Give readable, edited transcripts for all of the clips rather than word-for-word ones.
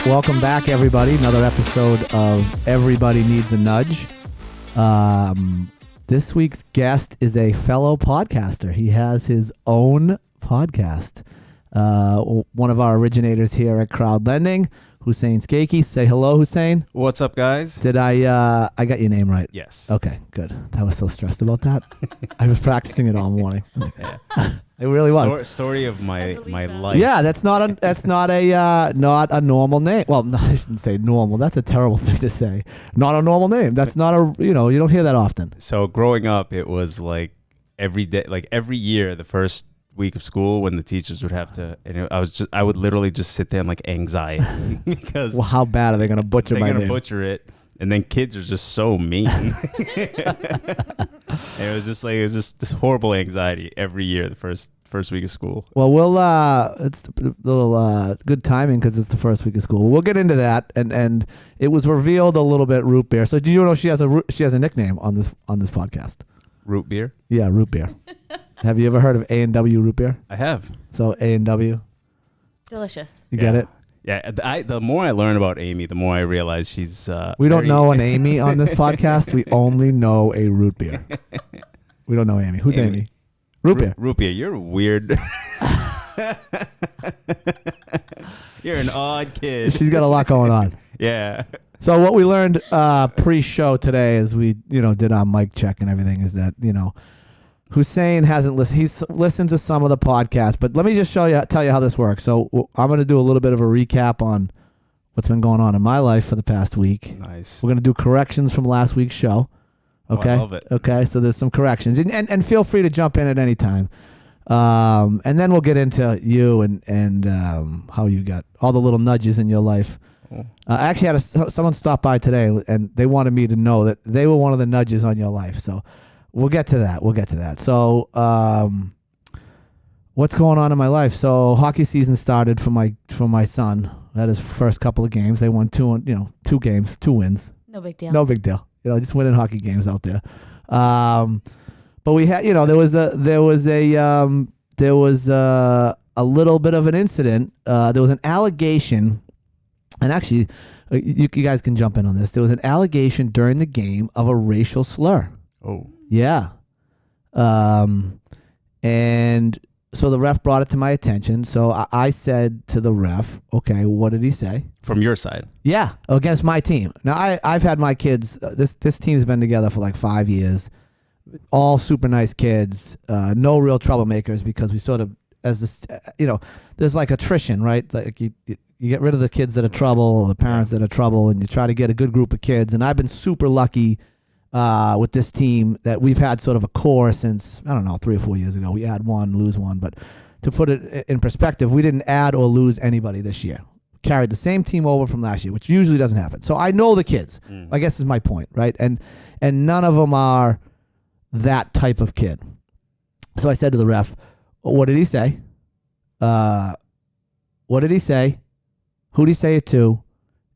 Welcome back, everybody. Another episode of Everybody Needs a Nudge. This week's guest is a fellow podcaster. He has his own podcast. One of our originators here at Crowd Lending, Hussien Skaiky. Say hello, Hussien. What's up, guys? Did I got your name right? Yes. Okay, good. I was so stressed about that. I was practicing it all morning. Yeah. It really was. Story of my life. Yeah, that's not a normal name. Well, no, I shouldn't say normal. That's a terrible thing to say. Not a normal name. That's not a, you don't hear that often. So growing up, it was like every day, like every year, the first week of school when the teachers would have to, and I would literally just sit there in like anxiety because Well, how bad are they going to butcher my name? They're going to butcher it. And then kids are just so mean. And it was just this horrible anxiety every year, the first week of school. Well, it's a little good timing because it's the first week of school. We'll get into that, and it was revealed a little bit. Root beer. So do you know she has a nickname on this podcast? Root beer. Yeah, root beer. Have you ever heard of A&W root beer? I have. So A&W. Delicious. You get it? Yeah, the more I learn about Amy, the more I realize she's. We don't know an Amy on this podcast. We only know a root beer. We don't know Amy. Who's Amy? Root beer. Root beer. You're weird. You're an odd kid. She's got a lot going on. Yeah. So what we learned pre-show today, as we did our mic check and everything, is that Hussien hasn't listened. He's listened to some of the podcasts, but let me just tell you how this works. So I'm going to do a little bit of a recap on what's been going on in my life for the past week. Nice. We're going to do corrections from last week's show. Okay. Oh, I love it. Okay. So there's some corrections, and feel free to jump in at any time. And then we'll get into you and how you got all the little nudges in your life. Oh. I actually had someone stop by today, and they wanted me to know that they were one of the nudges on your life. So. We'll get to that. So, what's going on in my life? So, hockey season started for my son. That his first couple of games. They won two games, 2 wins. No big deal. No big deal. Just winning hockey games out there. But we had, there was a little bit of an incident. There was an allegation, and actually, you guys can jump in on this. There was an allegation during the game of a racial slur. Oh. Yeah. And so the ref brought it to my attention. So I said to the ref, okay, what did he say? From your side? Yeah, against my team. Now, I've had my kids, this team's been together for like 5 years. All super nice kids, no real troublemakers, because we sort of, there's like attrition, right? Like you get rid of the kids that are trouble, the parents that are trouble, and you try to get a good group of kids. And I've been super lucky with this team that we've had sort of a core since, 3 or 4 years ago. We add one, lose one. But to put it in perspective, we didn't add or lose anybody this year. Carried the same team over from last year, which usually doesn't happen. So I know the kids, I guess is my point, right? And none of them are that type of kid. So I said to the ref, what did he say? What did he say? Who did he say it to?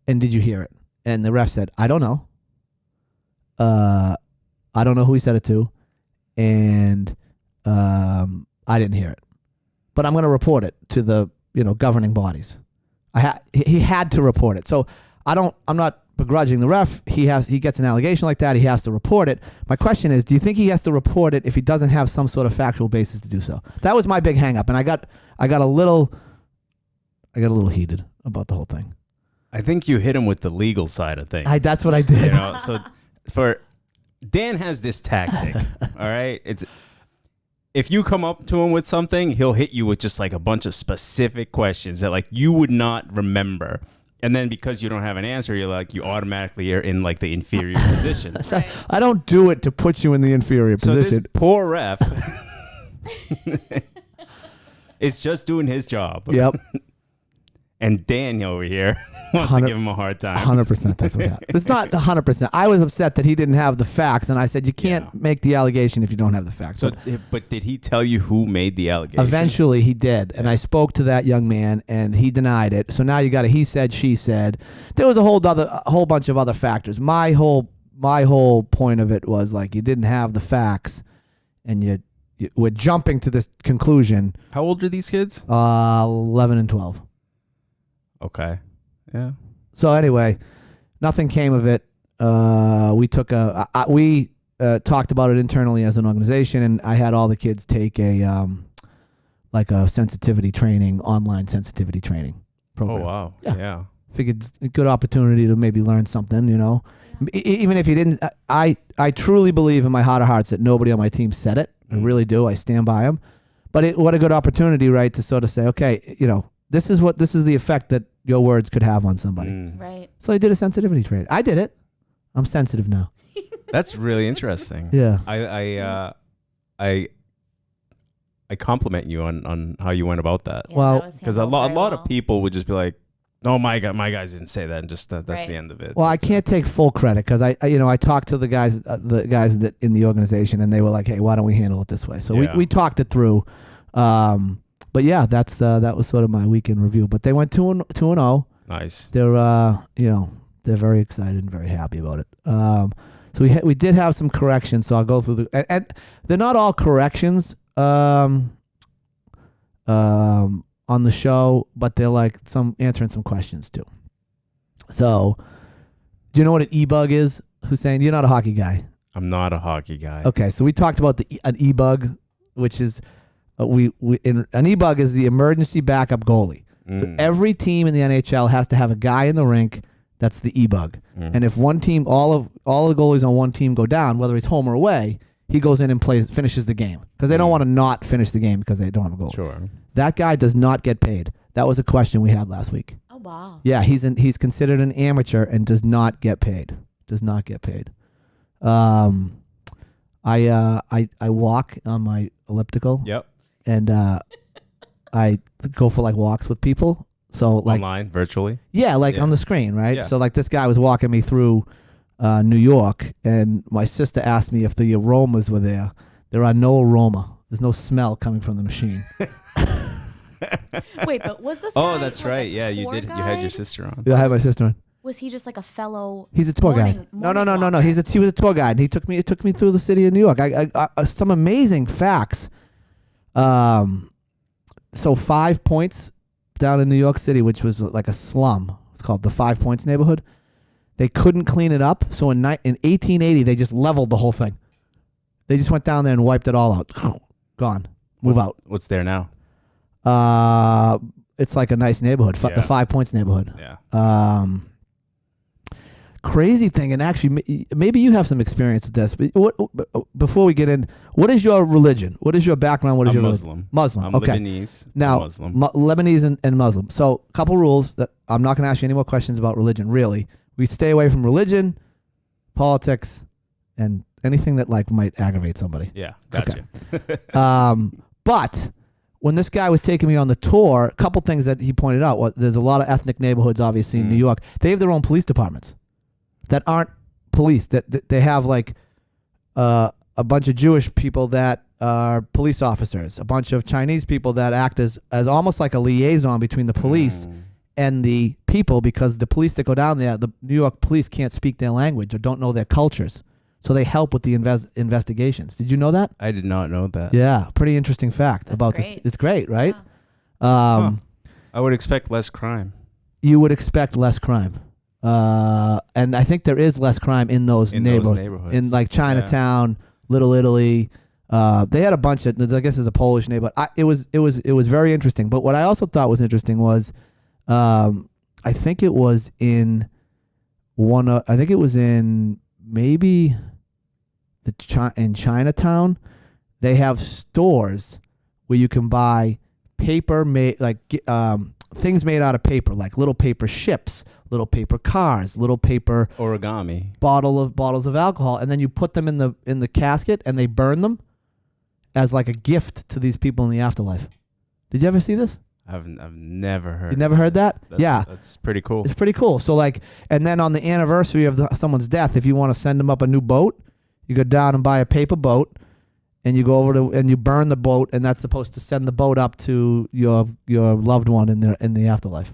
And did you hear it? And the ref said, I don't know. I don't know who he said it to, and I didn't hear it. But I'm going to report it to the governing bodies. He had to report it. So I'm not begrudging the ref. He gets an allegation like that. He has to report it. My question is, do you think he has to report it if he doesn't have some sort of factual basis to do so? That was my big hang up, and I got a little heated about the whole thing. I think you hit him with the legal side of things. That's what I did. So for Dan has this tactic, all right? It's if you come up to him with something, he'll hit you with just like a bunch of specific questions that like you would not remember. And then because you don't have an answer, you automatically are in like the inferior position. Right. I don't do it to put you in the inferior position. So this poor ref is just doing his job. Yep. And Dan over here wants to give him a hard time. 100%. That's what happened. It's not 100%. I was upset that he didn't have the facts, and I said, you can't make the allegation if you don't have the facts. But did he tell you who made the allegation? Eventually, he did, and I spoke to that young man, and he denied it. So now you got a he said, she said. There was a whole bunch of other factors. My whole point of it was like you didn't have the facts, and you we're jumping to this conclusion. How old are these kids? 11 and 12. Okay. Yeah. So anyway, nothing came of it. We took we talked about it internally as an organization, and I had all the kids take a like a sensitivity training, online sensitivity training program. Oh wow. Yeah. Yeah. Figured it's a good opportunity to maybe learn something, you know. Even if you didn't, I truly believe in my heart of hearts that nobody on my team said it. I really do. I stand by them. But what a good opportunity, right, to sort of say, okay, you know, this is the effect that your words could have on somebody. Right. So I did a sensitivity training. I did it. I'm sensitive now. That's really interesting. Yeah. I compliment you on how you went about that. Yeah, Well, that was Because a handled lot very of well. people would just be like, "No, my guys didn't say that," and just that's Right. the end of it. Well, I can't take full credit because I talked to the guys that in the organization, and they were like, "Hey, why don't we handle it this way?" So Yeah. we talked it through. But yeah, that was sort of my weekend review. But they went 2-0. Nice. They're they're very excited and very happy about it. So we did have some corrections. So I'll go through and they're not all corrections on the show, but they're like answering some questions too. So, do you know what an e-bug is, Hussien? You're not a hockey guy. I'm not a hockey guy. Okay, so we talked about an e-bug, which is an e-bug is the emergency backup goalie. So every team in the NHL has to have a guy in the rink that's the e-bug. And if one team, all the goalies on one team go down, whether it's home or away, he goes in and finishes the game because they don't want to not finish the game because they don't have a goal. Sure. That guy does not get paid. That was a question we had last week. Oh wow. Yeah, he's considered an amateur and does not get paid. Does not get paid. I walk on my elliptical. Yep. And I go for like walks with people. So like Online, virtually. yeah, like Yeah. on the screen, right? Yeah. So like this guy was walking me through New York, and my sister asked me if the aromas were there. There are no aroma. There's no smell coming from the machine. Wait, but was this? Oh, guy that's like a right. Yeah, you tour did. You had your guide? sister on. Yeah, I had my sister on. Was he just like a fellow? He's a tour guide. No. walker? He was a tour guide. And he took me through the city of New York. I some amazing facts. So 5 Points down in New York City, which was like a slum. It's called the 5 Points neighborhood. They couldn't clean it up, so in 1880 they just leveled the whole thing. They just went down there and wiped it all out. Gone. Move out. What's there now? It's like a nice neighborhood, Yeah. the 5 Points neighborhood. Yeah. Crazy thing, and actually, maybe you have some experience with this. But before we get in, what is your religion? What is your background? What is I'm your Muslim. religion? Muslim. I'm Okay. Lebanese. Now, Muslim. Lebanese and Muslim. So, a couple rules that I'm not going to ask you any more questions about religion. Really, we stay away from religion, politics, and anything that like might aggravate somebody. Yeah. Gotcha. But when this guy was taking me on the tour, a couple things that he pointed out was there's a lot of ethnic neighborhoods, obviously in New York. They have their own police departments that aren't police. That they have like a bunch of Jewish people that are police officers, a bunch of Chinese people that act as almost like a liaison between the police and the people, because the police that go down there, the New York police can't speak their language or don't know their cultures. So they help with the investigations. Did you know that? I did not know that. Yeah, pretty interesting fact about this. great. It's great, right? Huh. I would expect less crime. You would expect less crime. And I think there is less crime in those neighborhoods. In like Chinatown, Little Italy. They had a bunch of, I guess there's a Polish neighborhood. It was very interesting. But what I also thought was interesting was I think it was in maybe in Chinatown, they have stores where you can buy paper made things made out of paper, like little paper ships, little paper cars, little paper Origami. bottles of alcohol, and then you put them in the casket and they burn them as like a gift to these people in the afterlife. Did you ever see this? I've never heard. You never heard that? Yeah. That's pretty cool. It's pretty cool. So like, and then on the anniversary of someone's death, if you want to send them up a new boat, you go down and buy a paper boat, and you go over and you burn the boat, and that's supposed to send the boat up to your loved one in the afterlife.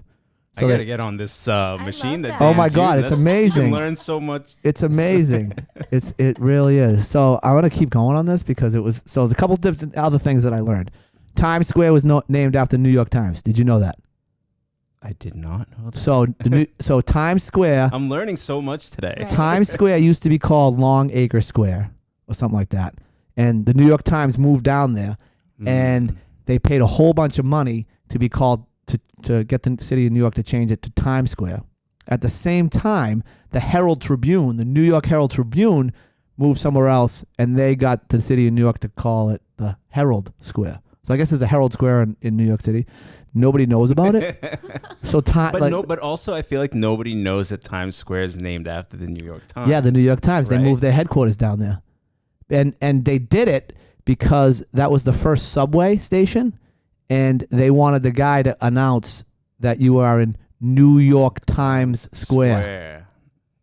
So I gotta get on this machine love that. that. Oh my Dan's God, using. it's amazing. You can learn so much. It's amazing. It really is. So I want to keep going on this because there's a couple different other things that I learned. Times Square was named after New York Times. Did you know that? I did not know that. So Times Square. I'm learning so much today. Right. Times Square used to be called Long Acre Square or something like that. And the New York Times moved down there and they paid a whole bunch of money to be called to get the city of New York to change it to Times Square. At the same time, the Herald Tribune, the New York Herald Tribune, moved somewhere else and they got the city of New York to call it the Herald Square. So I guess there's a Herald Square in New York City. Nobody knows about it. But also I feel like nobody knows that Times Square is named after the New York Times. Yeah, the New York Times. Right? They moved their headquarters down there. And they did it because that was the first subway station and they wanted the guy to announce that you are in New York Times Square.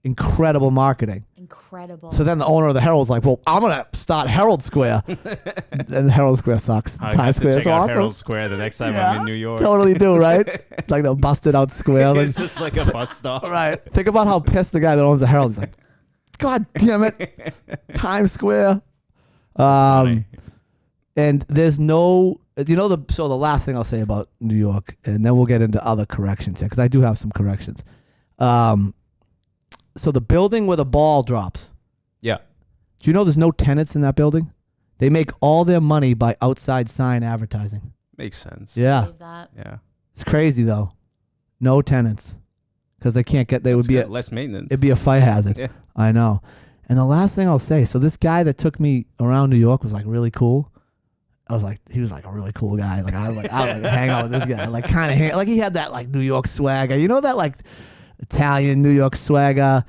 Incredible marketing. Incredible. So then the owner of the Herald was like, well, I'm going to start Herald Square. And Herald Square sucks. I Times Square is awesome. Herald Square the next time I'm in New York. Totally do, right? Like the busted out square. It's just like a bus stop. Right. Think about how pissed the guy that owns the Herald is. Like, God damn it. Times Square. Funny. And there's no, so the last thing I'll say about New York, and then we'll get into other corrections here, because I do have some corrections. So the building where the ball drops. Yeah. Do you know there's no tenants in that building? They make all their money by outside sign advertising. Makes sense. Yeah. Believe that. Yeah. It's crazy, though. No tenants. Because they can't get, That's good. Less maintenance. it'd be a fire hazard. Yeah. I know. And the last thing I'll say, so this guy that took me around New York was like really cool. He was like a really cool guy. Like I would hang out with this guy. Like kind of like he had that like New York swagger. You know that like Italian New York swagger.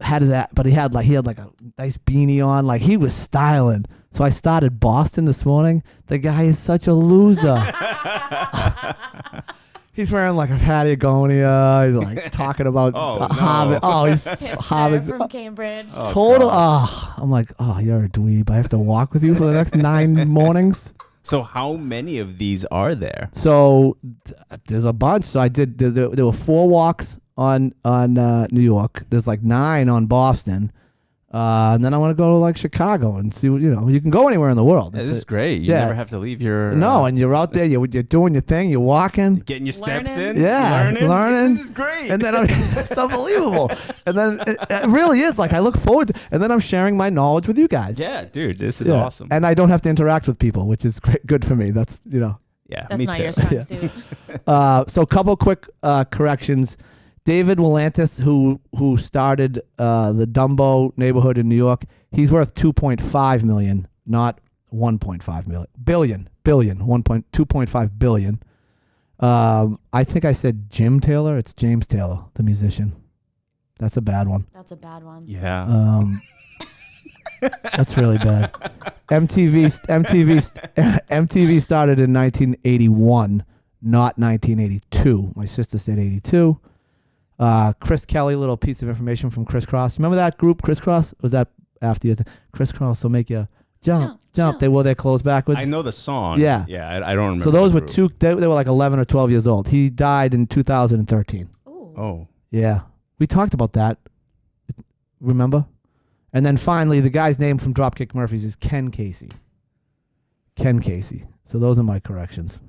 Had that, but he had like a nice beanie on. Like he was styling. So I started Boston this morning. The guy is such a loser. He's wearing like a Patagonia. He's like talking about Hobbit. Oh, he's Hobbit from Cambridge. Total. I'm like, you're a dweeb. I have to walk with you for the next 9 mornings. So how many of these are there? So there's a bunch. So I did. There were 4 walks on New York. There's like 9 on Boston. And then I want to go to like Chicago and see what, you can go anywhere in the world. This is great. You never have to leave your... No, and you're out there, you're doing your thing, you're walking. Getting your steps in. Yeah, learning. This is great. And then it's unbelievable. And then it really is like I look forward to, and then I'm sharing my knowledge with you guys. Yeah, dude, this is awesome. And I don't have to interact with people, which is good for me. That's, Yeah, That's me not too. your strong suit. So a couple quick corrections. David Willantis, who started the Dumbo neighborhood in New York, he's worth $2.5 million, not $1.5 million. Billion. 2.5 billion. I think I said Jim Taylor. It's James Taylor, the musician. That's a bad one. That's a bad one. Yeah. That's really bad. MTV started in 1981, not 1982. My sister said 82. Chris Kelly, little piece of information from Crisscross. Remember that group, Crisscross? Was that after you? Crisscross will make you jump. They wore their clothes backwards. I know the song. Yeah. Yeah, I don't remember. So those the were group. they were like 11 or 12 years old. He died in 2013. Ooh. Oh. Yeah. We talked about that. Remember? And then finally, the guy's name from Dropkick Murphys is Ken Casey. Ken Casey. So those are my corrections.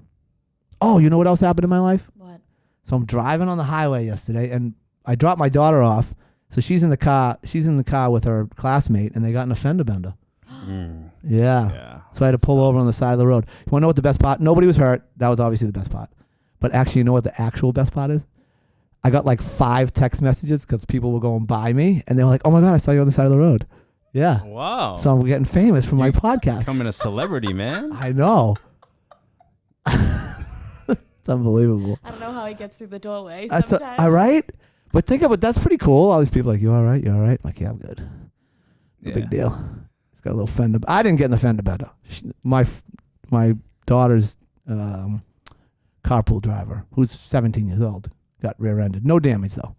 Oh, you know what else happened in my life? What? So I'm driving on the highway yesterday, and I dropped my daughter off. So she's in the car. She's in the car with her classmate, and they got in a fender bender. Yeah. So I had to pull over on the side of the road. You want to know what the best part? Nobody was hurt. That was obviously the best part. But actually, you know what the actual best part is? I got like 5 text messages because people were going by me, and they were like, "Oh my God, I saw you on the side of the road." Yeah. Wow. So I'm getting famous from my podcast. Becoming a celebrity, man. I know. It's unbelievable. I don't know how he gets through the doorway That's sometimes. all right. But think of it. That's pretty cool. All these people are like, "You all right? You all right?" I'm like, "Yeah, I'm good." No big deal. It's got a little fender. I didn't get in the fender bender. My daughter's carpool driver, who's 17 years old, got rear-ended. No damage though.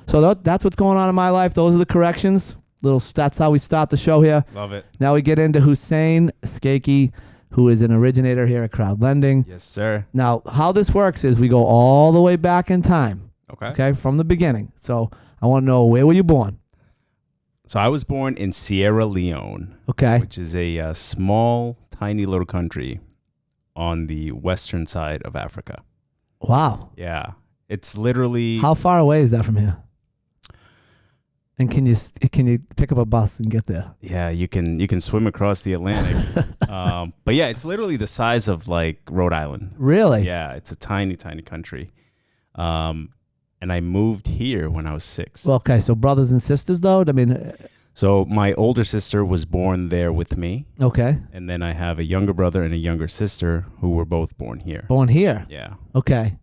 So that's what's going on in my life. Those are the corrections. That's how we start the show here. Love it. Now we get into Hussien Skaiky, who is an originator here at Crowd Lending. Yes, sir. Now, how this works is we go all the way back in time. Okay. From the beginning. So I want to know, where were you born? So I was born in Sierra Leone. Okay. Which is a small, tiny little country on the western side of Africa. Wow. Yeah. It's literally How far away is that from here? And can you pick up a bus and get there? yeah, you can swim across the Atlantic. But yeah, it's literally the size of like Rhode Island. Really? Yeah, it's a tiny country. And I moved here when I was 6. Well, okay, so brothers and sisters, though? I mean, So my older sister was born there with me, okay. and then I have a younger brother and a younger sister who were both born here. Born here? Yeah, Okay.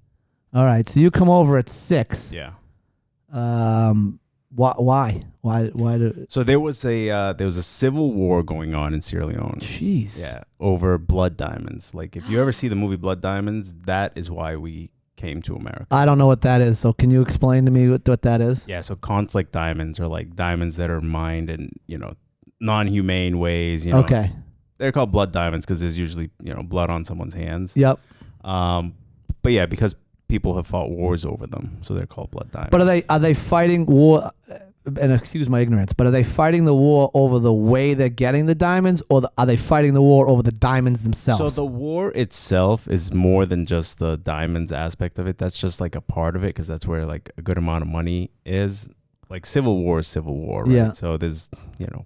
All right, so you come over at 6. yeah. Why? Why do... So there was a civil war going on in Sierra Leone. Jeez. Yeah, over blood diamonds. Like if you ever see the movie Blood Diamonds, that is why we came to America. I don't know what that is, so can you explain to me what that is? Yeah, so conflict diamonds are like diamonds that are mined in, non-humane ways, Okay. They're called blood diamonds because there's usually, blood on someone's hands. Yep. But yeah, because people have fought wars over them, so they're called blood diamonds. But are they fighting war? And excuse my ignorance, but are they fighting the war over the way they're getting the diamonds, or are they fighting the war over the diamonds themselves? So the war itself is more than just the diamonds aspect of it. That's just like a part of it because that's where like a good amount of money is. Like civil war is civil war, right? Yeah. So there's,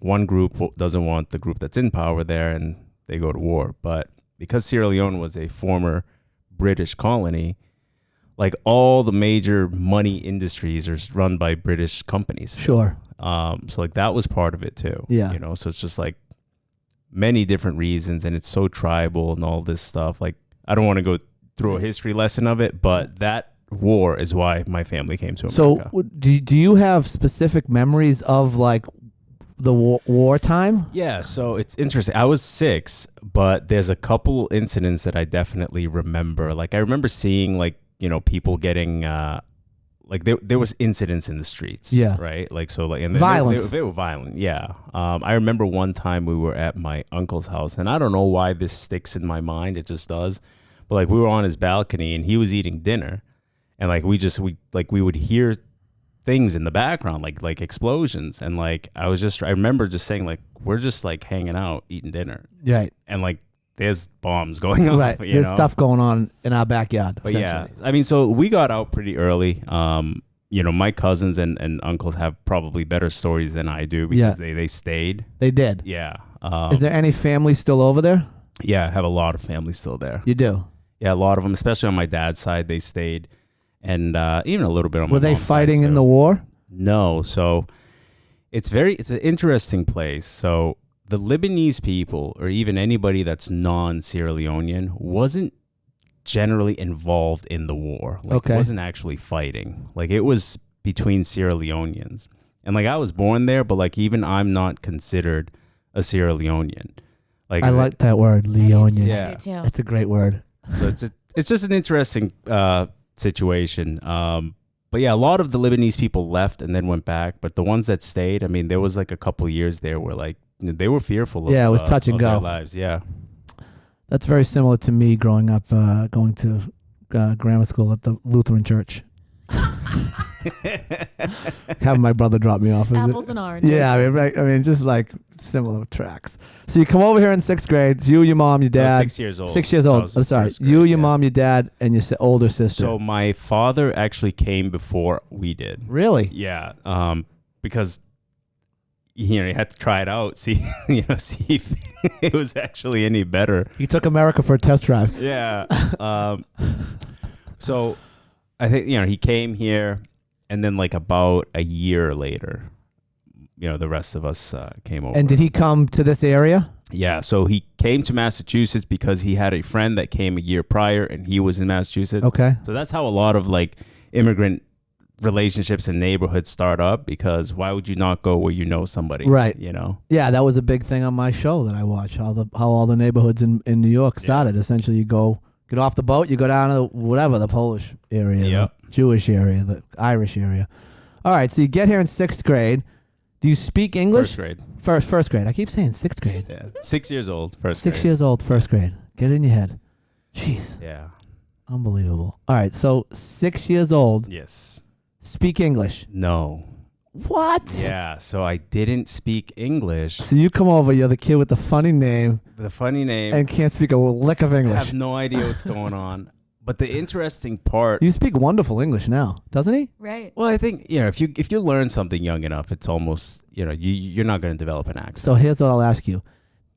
one group doesn't want the group that's in power there and they go to war. But because Sierra Leone was a former British colony, like all the major money industries are run by British companies. Sure. So like that was part of it too. Yeah. So it's just like many different reasons, and it's so tribal and all this stuff. Like I don't want to go through a history lesson of it, but that war is why my family came to America. So do you have specific memories of like the wartime? Yeah, so it's interesting. I was 6, but there's a couple incidents that I definitely remember. Like I remember seeing like, people getting like there was incidents in the streets. Yeah. Right. Like so like and Violence. They were violent. Yeah. I remember one time we were at my uncle's house, and I don't know why this sticks in my mind. It just does. But like we were on his balcony and he was eating dinner, and like we would hear things in the background like explosions, and like I remember just saying like we're just like hanging out eating dinner, Right. and like there's bombs going off. Right. There's stuff going on in our backyard. But yeah, I mean, so we got out pretty early. My cousins and uncles have probably better stories than I do because they stayed. They did. Yeah. Is there any family still over there? Yeah, I have a lot of family still there. You do? Yeah, a lot of them, especially on my dad's side, they stayed. And even a little bit on my Were they mom's side, fighting in too. the war? No. So it's an interesting place. So the Lebanese people, or even anybody that's non-Sierra Leonean, wasn't generally involved in the war. Like, Okay. It wasn't actually fighting. Like, it was between Sierra Leoneans. And, like, I was born there, but, like, even I'm not considered a Sierra Leonean. Like, I like that word, Leonian. Yeah. I do too. That's a great word. so it's just an interesting situation. But yeah, a lot of the Lebanese people left and then went back. But the ones that stayed, I mean, there was like a couple years there where like they were fearful of, Yeah, it was touch and of their go. lives. Yeah. That's very similar to me growing up, going to grammar school at the Lutheran church. Having my brother drop me off. Apples and oranges. Yeah, I mean, right. I mean, just like similar tracks. So you come over here in 6th grade. It's you, your mom, your I was dad. 6 years old. 6 years So I old. was I'm in sorry. first grade, You, your yeah. mom, your dad, and your older sister. So my father actually came before we did. Really? Yeah. Because he had to try it out, see if it was actually any better. He took America for a test drive. Yeah. So I think, he came here, and then like about a year later, the rest of us came over. And did he come to this area? Yeah. So he came to Massachusetts because he had a friend that came a year prior, and he was in Massachusetts. Okay. So that's how a lot of like immigrant relationships and neighborhoods start up, because why would you not go where you know somebody? Right. Yeah, that was a big thing on my show that I watched, how all the neighborhoods in New York started. Essentially, you get off the boat, you go down to whatever, the Polish area, Yep. the Jewish area, the Irish area. All right, so you get here in 6th grade. Do you speak English? First grade. First grade. I keep saying 6th grade. Yeah. 6 years old. First 6 grade. years old, 1st grade. Get it in your head. Jeez, Yeah. unbelievable. All right, so 6 years old, Yes. speak English. No. What? Yeah. So I didn't speak English. So you come over, you're the kid with the funny name The funny name. and can't speak a lick of I English. have no idea what's going on. But the interesting part, You speak wonderful English now, doesn't he? Right. well, I think if you learn something young enough, it's almost you're not going to develop an accent. So here's what I'll ask you.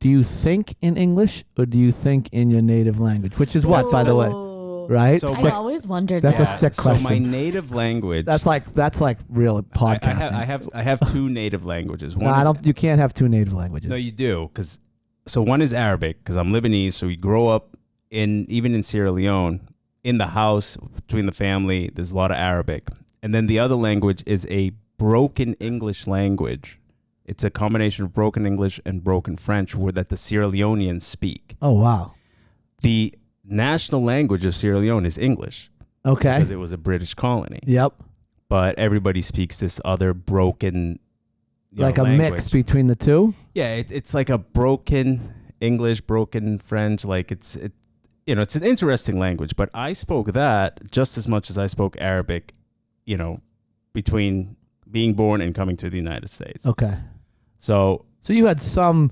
Do you think in English or do you think in your native language? Which is what, by the way? Ooh. Right? So I my- always wondered That's that. a sick So question. my native language. That's like real podcasting. I have two native languages. No, One is, you can't have two native languages. no, you do, so one is Arabic because I'm Lebanese. So we grow up even in Sierra Leone, in the house between the family. There's a lot of Arabic, and then the other language is a broken English language. It's a combination of broken English and broken French, that the Sierra Leoneans speak. Oh, wow. The national language of Sierra Leone is English Okay. because it was a British colony. Yep. But everybody speaks this other broken, Like a language. mix between the two? Yeah, it's like a broken English, broken French. Like it's an interesting language. But I spoke that just as much as I spoke Arabic, between being born and coming to the United States. Okay. So So you had some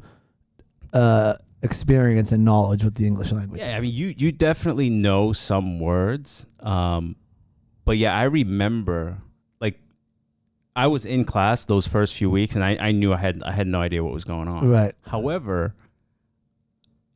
experience and knowledge with the English language. yeah, I mean, you definitely know some words. But yeah, I remember like I was in class those first few weeks, and I knew I had no idea what was going on. Right. However,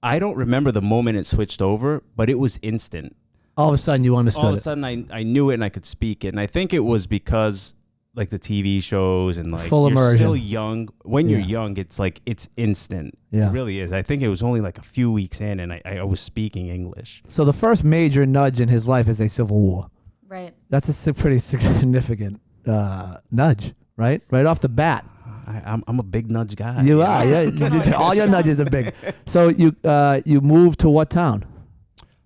I don't remember the moment it switched over, but it was instant. All of a sudden you understood All of a it. sudden, I knew it and I could speak it. And I think it was because like the TV shows and like Full you're immersion. still young. When you're Yeah. young, it's like it's instant. Yeah. It really is. I think it was only like a few weeks in, and I was speaking English. So the first major nudge in his life is a civil war. Right. That's a pretty significant nudge, right? Right off the bat. I'm a big nudge guy. You are, yeah. All your nudges are big. So you moved to what town?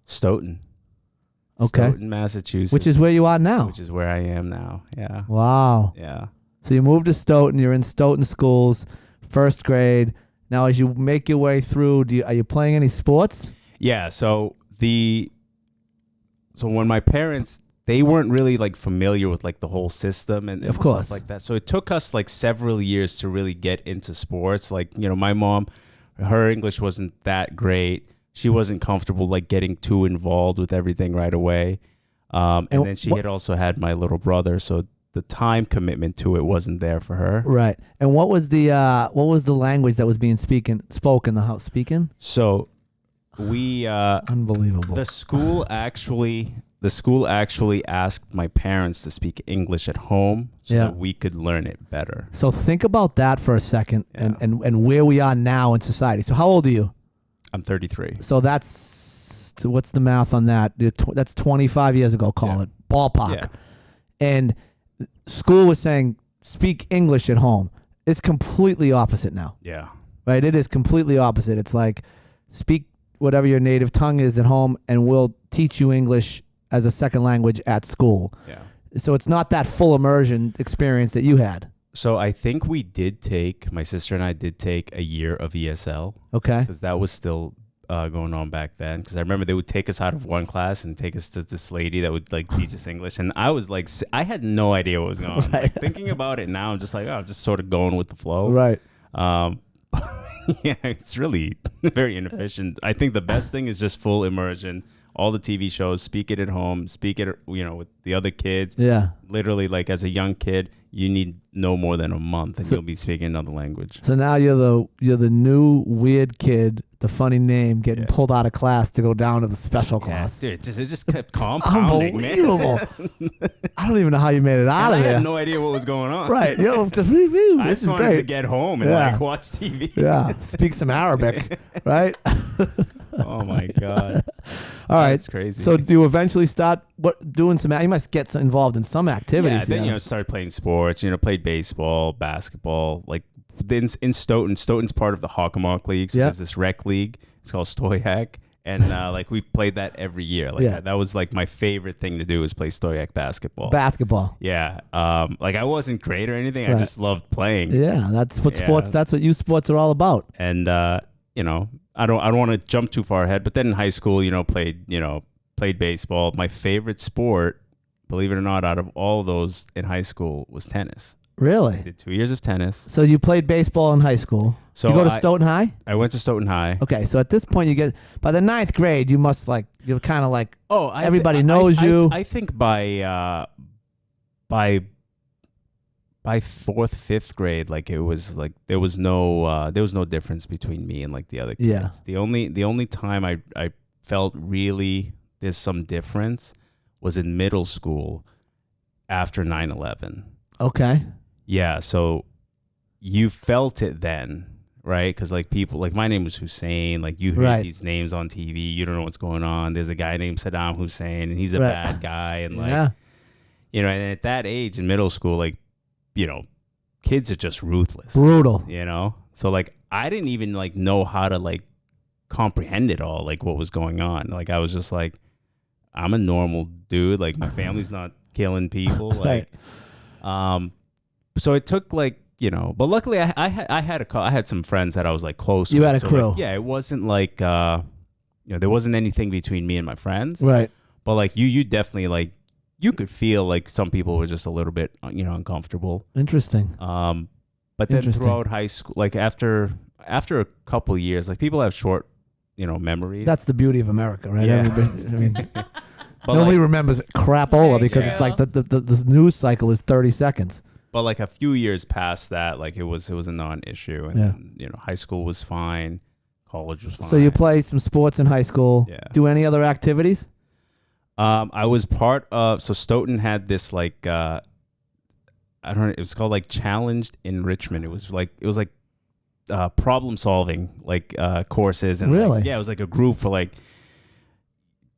Stoughton. Okay. Stoughton, Massachusetts. Which is where you are now. Which is where I am now. Yeah. Wow. Yeah. So you moved to Stoughton. You're in Stoughton schools, first grade. Now, as you make your way through, are you playing any sports? Yeah. So when my parents, they weren't really like familiar with like the whole system and Of course. stuff like that. So it took us like several years to really get into sports. Like, my mom, her English wasn't that great. She wasn't comfortable like getting too involved with everything right away. And then she had also had my little brother, so the time commitment to it wasn't there for her. Right. And what was the language that was being spoke in the house? Speaking? So we Unbelievable. the school actually asked my parents to speak English at home so Yeah. that we could learn it better. So think about that for a second, Yeah. and where we are now in society. So how old are you? I'm 33. So what's the math on that? That's 25 years ago, call Yeah. it, ballpark. Yeah. And school was saying, speak English at home. It's completely opposite now, Yeah. right? It is completely opposite. It's like, speak whatever your native tongue is at home, and we'll teach you English as a second language at school. Yeah. So it's not that full immersion experience that you had. So I think my sister and I did take a year of ESL Okay. because that was still going on back then. Because I remember they would take us out of one class and take us to this lady that would like teach us English. And I was like, I had no idea what was going on. Right. Like, thinking about it now, I'm just like, I'm just sort of going with the flow. Right. Yeah, it's really very inefficient. I think the best thing is just full immersion. All the TV shows, speak it at home, speak it, with the other kids. Yeah. Literally, like as a young kid, you need no more than a month, and So- you'll be speaking another language. So now you're the new weird kid, the funny name, getting Yeah. pulled out of class to go down to the special class. Dude, it just kept compounding, man. Unbelievable. I don't even know how you made it out And of I there. had no idea what was going on. Right. Yo, just, I this just is wanted to great. get home and Yeah. like watch TV. Yeah. Speak some Arabic. Right. Oh my god. All right. That's crazy. So do you eventually start doing some? You must get involved in some activities. Yeah, then started playing sports. Played baseball, basketball. Like in Stoughton. Stoughton's part of the Hockomock League. So Yeah. there's this rec league. It's called Stoyak, and like we played that every year. Like Yeah. that was like my favorite thing to do was play Stoyak basketball. Basketball. Yeah. Like I wasn't great or anything. Right. I just loved playing. Yeah, that's what Yeah. sports. That's what youth sports are all about. And I don't want to jump too far ahead, but then in high school, played baseball. My favorite sport, believe it or not, out of all those in high school was tennis. Really? Did 2 years of tennis. So you played baseball in high school. So you go to Stoughton High? I went to Stoughton High. Okay, so at this point you get by the 9th grade you must you're kind of like Oh, everybody knows you. I think by 4th, 5th grade, like it was like there was no difference between me and like the other kids. Yeah. The only time I felt really there's some difference was in middle school after 9/11. Okay. Yeah, so you felt it then, right? Because like people, like my name was Hussein. Like you hear these names on TV, you don't know what's going on. There's a guy named Saddam Hussein, and he's a bad guy, and like, you know, and at that age in middle school, like, you know, kids are just ruthless, brutal. You know, so like I didn't even like know how to like comprehend it all, like what was going on. Like I was just like, I'm a normal dude. Like my family's not killing people. Like, so it took like, you know, but luckily I had some friends that I was like close with. You had a so crew. Like, yeah, it wasn't like, you know, there wasn't anything between me and my friends. Right. But like you definitely like, you could feel like some people were just a little bit, you know, uncomfortable. Interesting. But then throughout high school, like after a couple of years, like people have short, you know, memories. That's the beauty of America, right? Yeah. I mean, nobody remembers crapola because it's like the news cycle is 30 seconds. But like a few years past that, like it was a non-issue, and you know, high school was fine, college was fine. So you play some sports in high school. Yeah. Do any other activities? I was part of. So Stoughton had this like I don't know. It was called like Challenged Enrichment. It was like problem solving like courses, and really, like, yeah, it was like a group for like.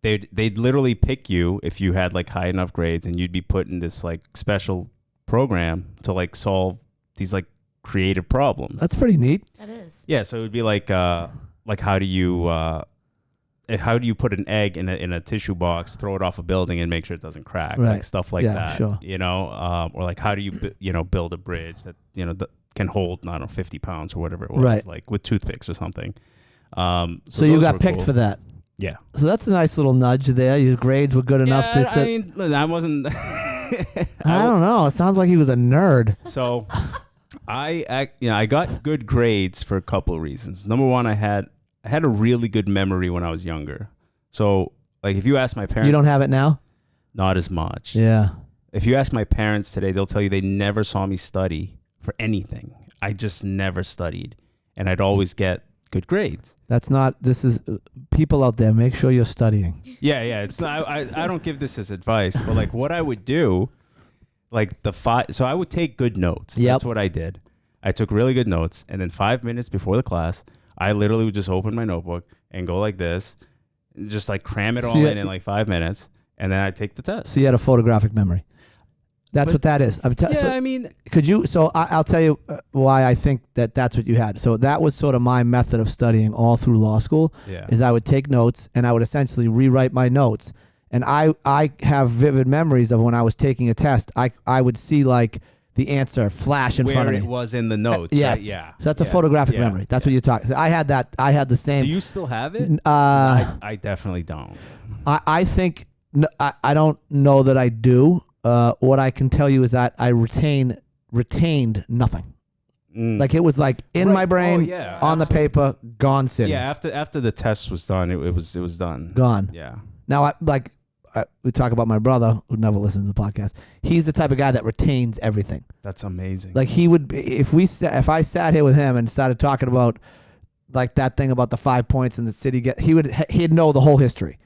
They'd literally pick you if you had like high enough grades, and you'd be put in this like special program to like solve these like creative problems. That's pretty neat. That is. Yeah, so it would be like how do you put an egg in a tissue box, throw it off a building, and make sure it doesn't crack, like stuff like that. Sure. You know, or like how do you build a bridge that that can hold, I don't know, 50 pounds or whatever it was, like with toothpicks or something. So you got picked for that. Yeah. So that's a nice little nudge there. Your grades were good enough to sit. I mean, I wasn't. I don't know. It sounds like he was a nerd. So, I got good grades for a couple of reasons. Number one, I had a really good memory when I was younger. So, like, if you ask my parents, you don't have it now. Not as much. Yeah. If you ask my parents today, they'll tell you they never saw me study for anything. I just never studied, and I'd always get good grades. This is people out there, make sure you're studying. Yeah, it's not, I don't give this as advice, but like what I would do, like so I would take good notes. Yep. That's what I did. I took really good notes, and then 5 minutes before the class, I literally would just open my notebook and go like this, and just like cram it all in like 5 minutes, and then I'd take the test. So you had a photographic memory. That's what that is. I mean, could you? So I'll tell you why I think that's what you had. So that was sort of my method of studying all through law school. Yeah. Is I would take notes and I would essentially rewrite my notes. And I have vivid memories of when I was taking a test. I would see like the answer flash in front of me. Where it was in the notes. Yes. Right? Yeah. So that's a photographic memory. That's what you're talking. So I had that. I had the same. Do you still have it? I definitely don't. I think I don't know that I do. What I can tell you is that I retained nothing. Like it was like in my brain, on the paper, gone city. Yeah, after the test was done, it was done. Gone. Yeah. Now, we talk about my brother who never listens to the podcast. He's the type of guy that retains everything. That's amazing. Like he would, if I sat here with him and started talking about like that thing about the 5 points in the city, he'd know the whole history.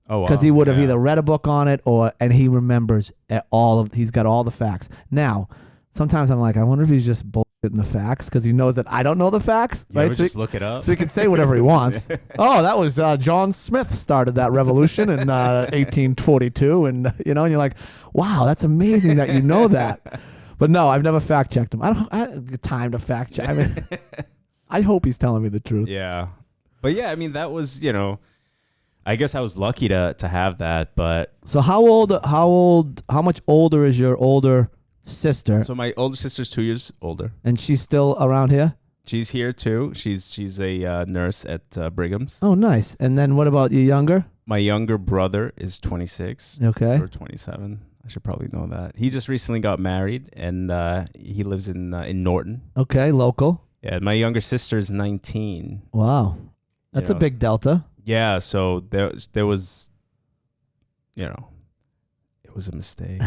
Oh, wow. Because he would have either read a book on it and he remembers he's got all the facts. Now, sometimes I'm like, I wonder if he's just bullshitting the facts because he knows that I don't know the facts. You ever just look it up? So he can say whatever he wants. Oh, that was John Smith started that revolution in 1842. And, and you're like, wow, that's amazing that you know that. But no, I've never fact checked him. I don't have the time to fact check. I mean, I hope he's telling me the truth. Yeah. But yeah, I mean, that was, I guess I was lucky to have that, but so how much older is your older sister? So my older sister's 2 years older, and she's still around here. She's here too. She's a nurse at Brigham's. Oh, nice. And then what about your younger? My younger brother is 26. Okay. Or 27. I should probably know that. He just recently got married, and he lives in Norton. Okay, local. Yeah, my younger sister's 19. Wow, that's a big delta. Yeah, so there was, it was a mistake.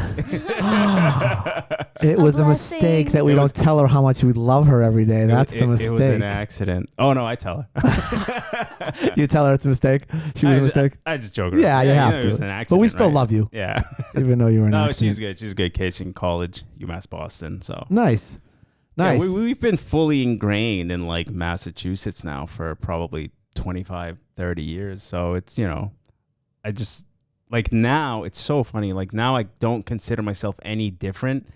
It was a mistake that we don't tell her how much we love her every day. That's the mistake. It was an accident. Oh no, I tell her. You tell her it's a mistake. She was a mistake. I just joke around. Yeah, you have to. It was an accident, but we still right? love you. Yeah. Even though you were an No, accident. she's good. She's a good kid. She's in college, UMass Boston. So Nice. yeah, we've been fully ingrained in like Massachusetts now for probably 25, 30 years. So it's, I just like now it's so funny. Like now I don't consider myself any different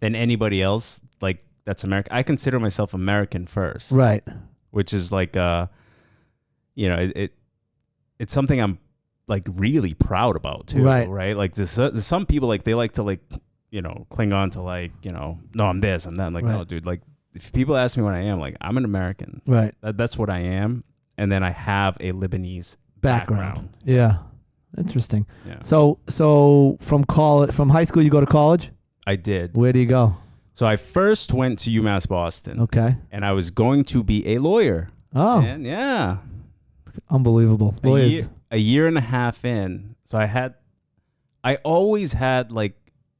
than anybody else. Like that's American. I consider myself American first. Right. Which is like, it's something I'm like really proud about too. Right. Like there's some people like they like to like, cling on to like, no, I'm this, I'm that. I'm like, no, dude, like if people ask me what I am, like I'm an American. Right. That's what I am. And then I have a Lebanese background. Yeah. Interesting. Yeah. So from high school, you go to college? I did. Where do you go? So I first went to UMass Boston. Okay. And I was going to be a lawyer. Oh. And yeah. Unbelievable. A year and a half in. So I always had like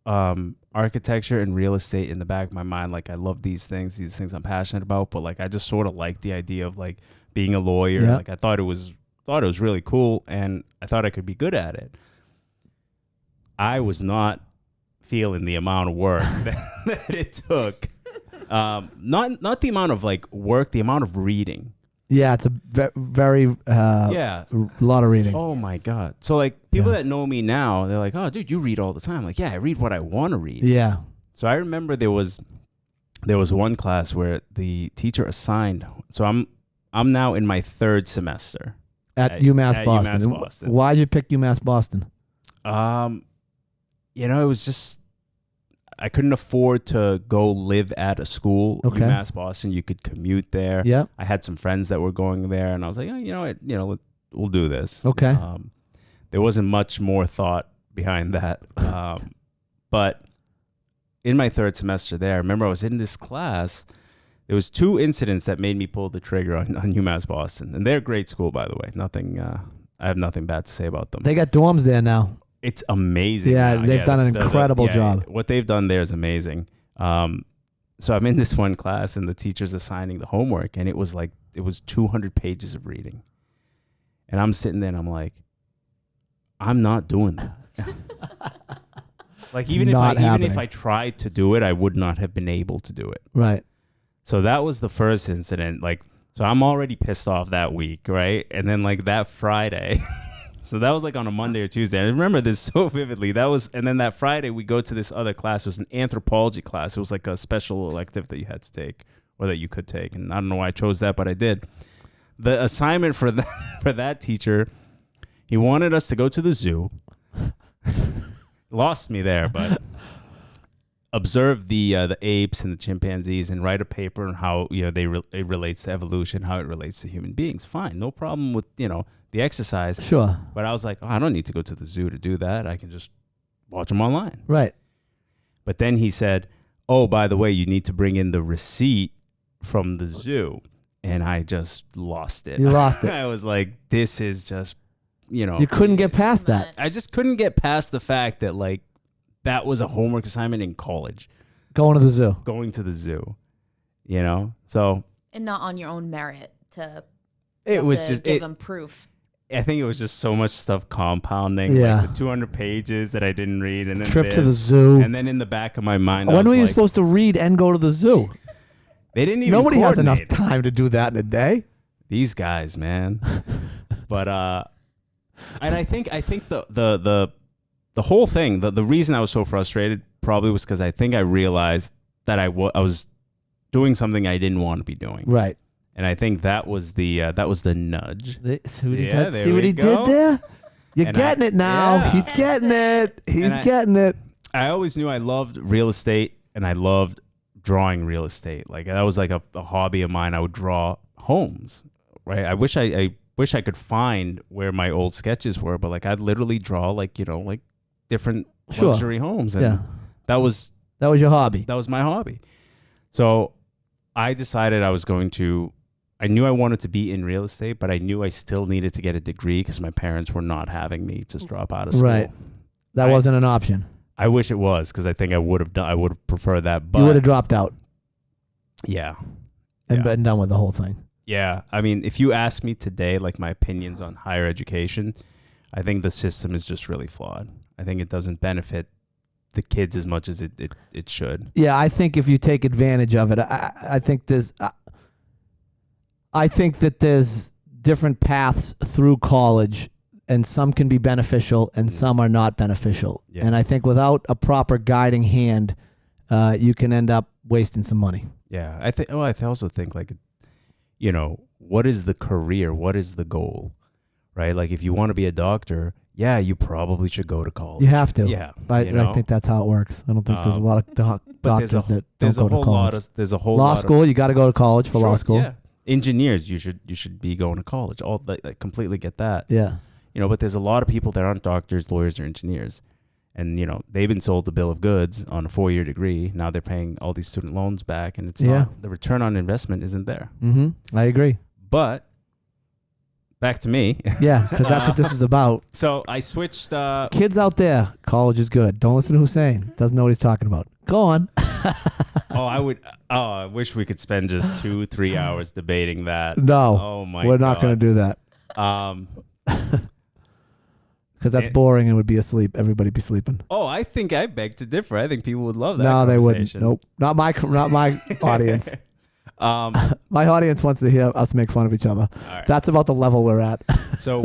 architecture and real estate in the back of my mind. Like I love these things I'm passionate about, but like I just sort of like the idea of like being a lawyer. Yeah. Like I thought it was really cool, and I thought I could be good at it. I was not feeling the amount of work that it took. Not the amount of like work, the amount of reading. Yeah, it's a very a lot of reading. Oh my God. So like people that know me now, they're like, "Oh, dude, you read all the time." Like, yeah, I read what I want to read. Yeah. So I remember there was one class where the teacher assigned. So I'm now in my third semester at UMass Boston. UMass Boston. Why'd you pick UMass Boston? It was just I couldn't afford to go live at a school. Okay. UMass Boston, you could commute there. Yeah. I had some friends that were going there, and I was like, we'll do this. Okay. There wasn't much more thought behind that. But in my third semester there, I remember I was in this class. There was 2 incidents that made me pull the trigger on UMass Boston, and they're a great school, by the way. I have nothing bad to say about them. They got dorms there now. It's amazing. Yeah, they've done an incredible job. What they've done there is amazing. So I'm in this one class, and the teacher's assigning the homework, and it was 200 pages of reading. And I'm sitting there, and I'm like, I'm not doing that. Like even if I tried to do it, I would not have been able to do it. Right. So that was the first incident. Like, so I'm already pissed off that week, right? And then like that Friday. So that was like on a Monday or Tuesday. I remember this so vividly. And then that Friday we go to this other class. It was an anthropology class. It was like a special elective that you had to take or that you could take. And I don't know why I chose that, but I did. The assignment for that teacher, he wanted us to go to the zoo. Lost me there, but observe the apes and the chimpanzees and write a paper on how it relates to evolution, how it relates to human beings. Fine, no problem with the exercise. Sure. But I was like, I don't need to go to the zoo to do that. I can just watch them online. Right. But then he said, oh, by the way, you need to bring in the receipt from the zoo. And I just lost it. You lost it. I was like, this is just, You couldn't get past that. I just couldn't get past the fact that like that was a homework assignment in college. Going to the zoo. So. And not on your own merit to. It was just give them proof. I think it was just so much stuff compounding. Yeah. Like the 200 pages that I didn't read, and then trip to the zoo. And then in the back of my mind, when were you supposed to read and go to the zoo? They didn't even. Nobody has enough time to do that in a day. These guys, man. But and I think the whole thing, the reason I was so frustrated probably was because I think I realized that I was doing something I didn't want to be doing. Right. And I think that was the nudge. See what he did there? You're getting it now. Yeah. He's getting it. He's getting it. I always knew I loved real estate, and I loved drawing real estate. Like that was like a hobby of mine. I would draw homes. Right. I wish I could find where my old sketches were, but like I'd literally draw like different Sure. luxury homes, and Yeah. that was That was your hobby. my hobby. So I decided I knew I wanted to be in real estate, but I knew I still needed to get a degree because my parents were not having me just drop out of school. Right. That wasn't an option. I wish it was, because I think I would have preferred that. But You would have dropped out yeah. and Yeah. been done with the whole thing. Yeah. I mean, if you ask me today, like my opinions on higher education, I think the system is just really flawed. I think it doesn't benefit the kids as much as it should. Yeah, I think if you take advantage of it, I think I think that there's different paths through college, and some can be beneficial and some are not beneficial. Yeah. And I think without a proper guiding hand, you can end up wasting some money. Yeah. I also think, like, what is the career? What is the goal? Right? Like, if you want to be a doctor, yeah, you probably should go to college. You have to. Yeah. I think that's how it works. I don't think there's a lot of doctors that don't go to college. There's a whole Law lot school, you got to go to college for law school. Yeah. Engineers, you should be going to college. I completely get that. Yeah. But there's a lot of people that aren't doctors, lawyers, or engineers. And, they've been sold the bill of goods on a 4-year degree. Now they're paying all these student loans back, and it's not, the return on investment isn't there. Mm-hmm. I agree. But back to me. Yeah, because that's what this is about. So I switched. Kids out there, college is good. Don't listen to Hussien. Doesn't know what he's talking about. Go on. I wish we could spend just 2-3 hours debating that. No. Oh my. We're not going to do that. Because that's boring and would be asleep. Everybody be sleeping. Oh, I think I beg to differ. I think people would love that. No, they wouldn't. conversation. Nope. Not my audience. My audience wants to hear us make fun of each other. Right. That's about the level we're at. So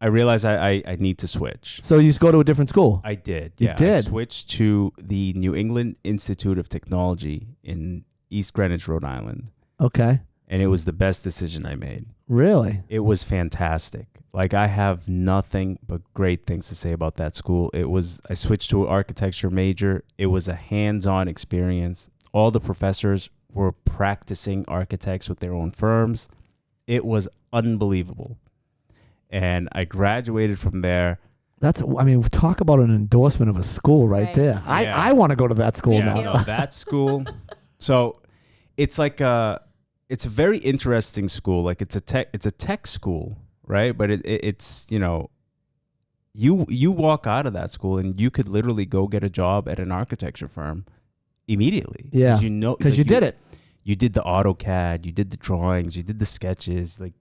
I realized I need to switch. So you go to a different school. I did. You did? I switched to the New England Institute of Technology in East Greenwich, Rhode Island. Okay. And it was the best decision I made. Really? It was fantastic. Like, I have nothing but great things to say about that school. I switched to an architecture major. It was a hands-on experience. All the professors were practicing architects with their own firms. It was unbelievable. And I graduated from there. Talk about an endorsement of a school right there. Yeah. I want to go to that school now. No, that school. So it's like it's a very interesting school. Like, it's a tech school, right? But it's you walk out of that school and you could literally go get a job at an architecture firm immediately. Yeah, because you did it. You did the AutoCAD, you did the drawings, you did the sketches. Like,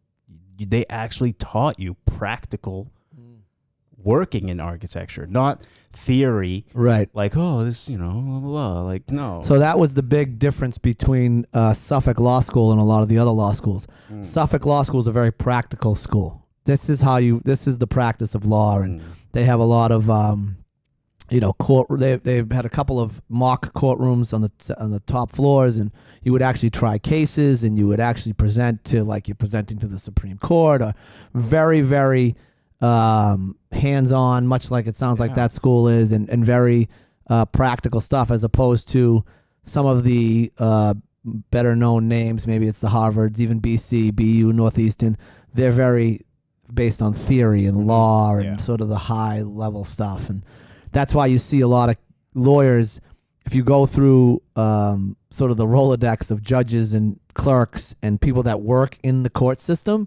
they actually taught you practical working in architecture, not theory. Right. Like, oh, this, blah, blah, blah. Like, no. So that was the big difference between Suffolk Law School and a lot of the other law schools. Suffolk Law School is a very practical school. This is the practice of law, and they have a lot of, they've had a couple of mock courtrooms on the top floors, and you would actually try cases, and you would actually present to, like, you're presenting to the Supreme Court. Very, very hands-on, much like it sounds like that school is, and very practical stuff, as opposed to some of the better known names. Maybe it's the Harvards, even BC, BU, Northeastern. They're very based on theory and law and sort of the high level stuff. And that's why you see a lot of lawyers, if you go through sort of the Rolodex of judges and clerks and people that work in the court system,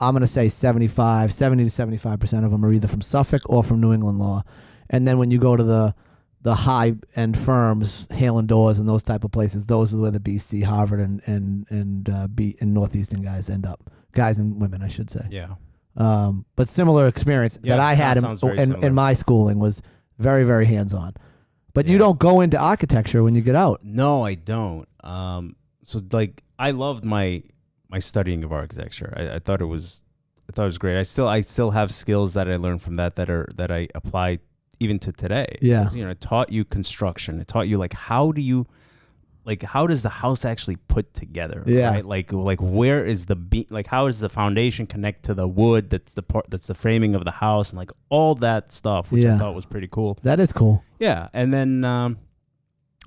I'm going to say 70 to 75% of them are either from Suffolk or from New England law. And then when you go to the high-end firms, Hale and Dawes and those type of places, those are where the BC, Harvard, and Northeastern guys end up. Guys and women, I should say. Yeah. But similar experience that I had in my schooling was very, very hands-on. But you don't go into architecture when you get out. No, I don't. So, like, I loved my studying of architecture. I thought it was great. I still have skills that I learned from that I apply even to today. Yeah. It taught you construction. It taught you, like, how does the house actually put together? Yeah. Right? Like where is how does the foundation connect to the wood that's the framing of the house, and like all that stuff, which I thought was pretty cool. That is cool. Yeah. And then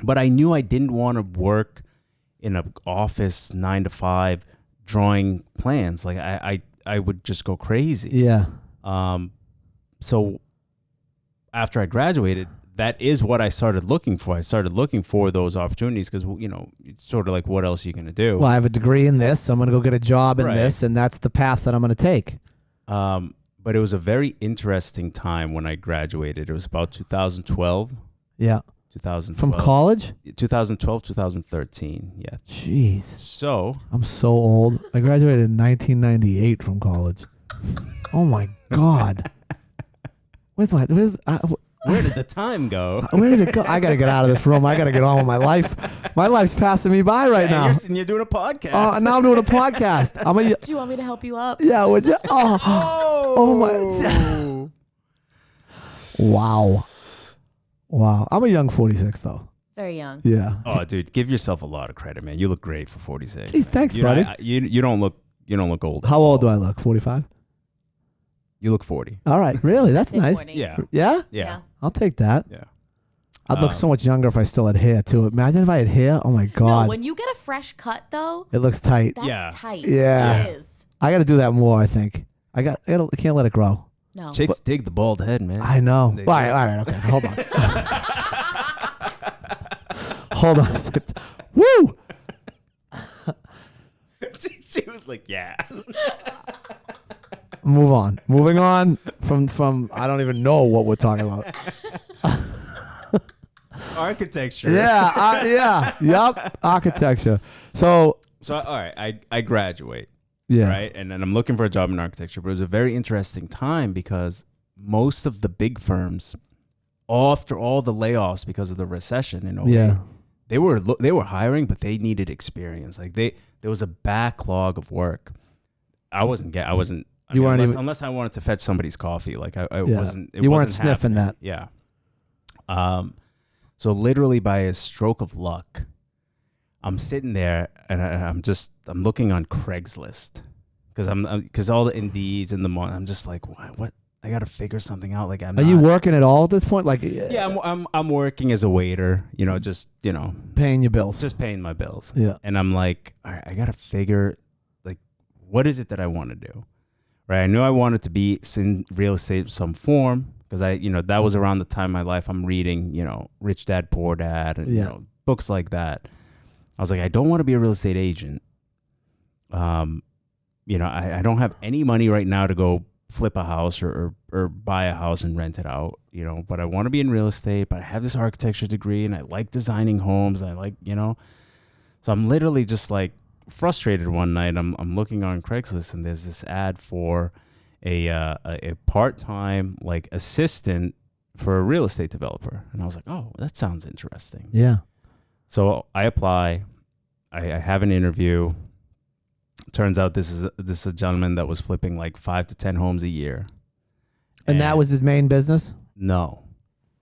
but I knew I didn't want to work in an office 9 to 5 drawing plans. Like, I would just go crazy. Yeah. So after I graduated, that is what I started looking for. I started looking for those opportunities because, it's sort of like, what else are you going to do? Well, I have a degree in this. So I'm going to go get a job in Right. this, and that's the path that I'm going to take. But it was a very interesting time when I graduated. It was about 2012. Yeah. 2012. From college? 2012, 2013. Yeah. Jeez. So I'm so old. I graduated in 1998 from college. Oh my God. Where where did the time go? did it go? I got to get out of this room. I got to get on with my life. My life's passing me by right now. You're doing a podcast. Now I'm doing a podcast. Do you want me to help you up? Yeah, would you? Oh my. Wow. I'm a young 46 though. Very young. Yeah. Oh, dude, give yourself a lot of credit, man. You look great for 46. Jeez, thanks, buddy. You don't look old. How old do I look? 45? You look 40. All right. Really? That's Say nice. 40. Yeah? Yeah. I'll take that. Yeah. I'd look so much younger if I still had hair too. Imagine if I had hair. Oh my God. No, when you get a fresh cut though, It looks tight. that's Yeah. tight. Yeah. It is. I got to do that more, I think. I can't let it grow. No. Chicks dig the bald head, man. I know. They All right. Okay. Hold on. Hold on a second. Woo! She was like, yeah. Moving on from I don't even know what we're talking about. Architecture. Yeah. Yup. Architecture. So all right, I graduate, yeah. right? And then I'm looking for a job in architecture, but it was a very interesting time because most of the big firms, after all the layoffs because of the recession in 08, Yeah. they were hiring, but they needed experience. Like there was a backlog of work. I wasn't. Unless I wanted to fetch somebody's coffee. Like I wasn't. You weren't wasn't sniffing happening. that. Yeah. So literally by a stroke of luck, I'm sitting there and I'm looking on Craigslist because all the Indeeds and I'm just like, what? I got to figure something out. Like Are you working at all at this point? Like Yeah, I'm working as a waiter. Paying your bills. Just paying my bills. Yeah. And I'm like, all right, I got to figure, like, what is it that I want to do? Right. I knew I wanted to be in real estate of some form because that was around the time in my life I'm reading, Rich Dad, Poor Dad, and, books like that. I was like, I don't want to be a real estate agent. I don't have any money right now to go flip a house or buy a house and rent it out, but I want to be in real estate, but I have this architecture degree and I like designing homes. And I like, so I'm literally just like frustrated one night. I'm looking on Craigslist and there's this ad for a part-time like assistant for a real estate developer. And I was like, oh, that sounds interesting. Yeah. So I apply, I have an interview. Turns out this is a gentleman that was flipping like 5 to 10 homes a year. And that was his main business? No.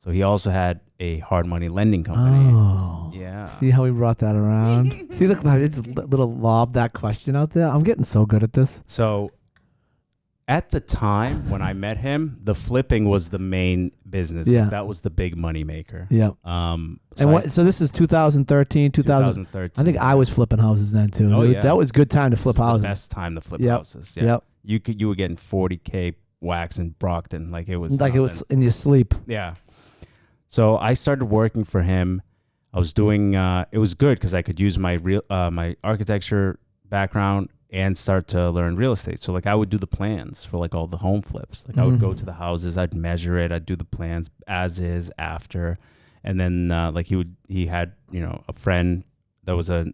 So he also had a hard money lending company. Oh. Yeah. See how we brought that around? See, look, it's a little lob that question out there. I'm getting so good at this. So at the time when I met him, the flipping was the main business. Yeah. That was the big money maker. Yeah. So this is 2013, 2013. I think I was flipping houses then too. Oh, yeah. That was a good time to flip houses. The best time to flip houses. Yeah. Yep. You were getting 40K wax in Brockton. Like it was in your sleep. Yeah. So I started working for him. I was doing, it was good because I could use my my architecture background and start to learn real estate. So like I would do the plans for like all the home flips. Like I would go to the houses, I'd measure it, I'd do the plans as is, after. And then like he had, a friend that was a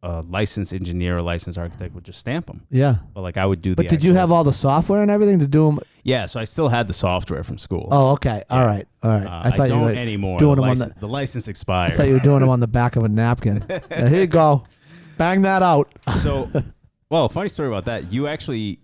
licensed engineer or licensed architect would just stamp them. Yeah. But like I would do But did you have all the software and everything to do them? Yeah, so I still had the software from school. Oh, okay. All right. I thought don't anymore. Doing the, them the license expired. I thought you were doing them on the back of a napkin. Here you go. Bang that out. So, well, funny story about that. You actually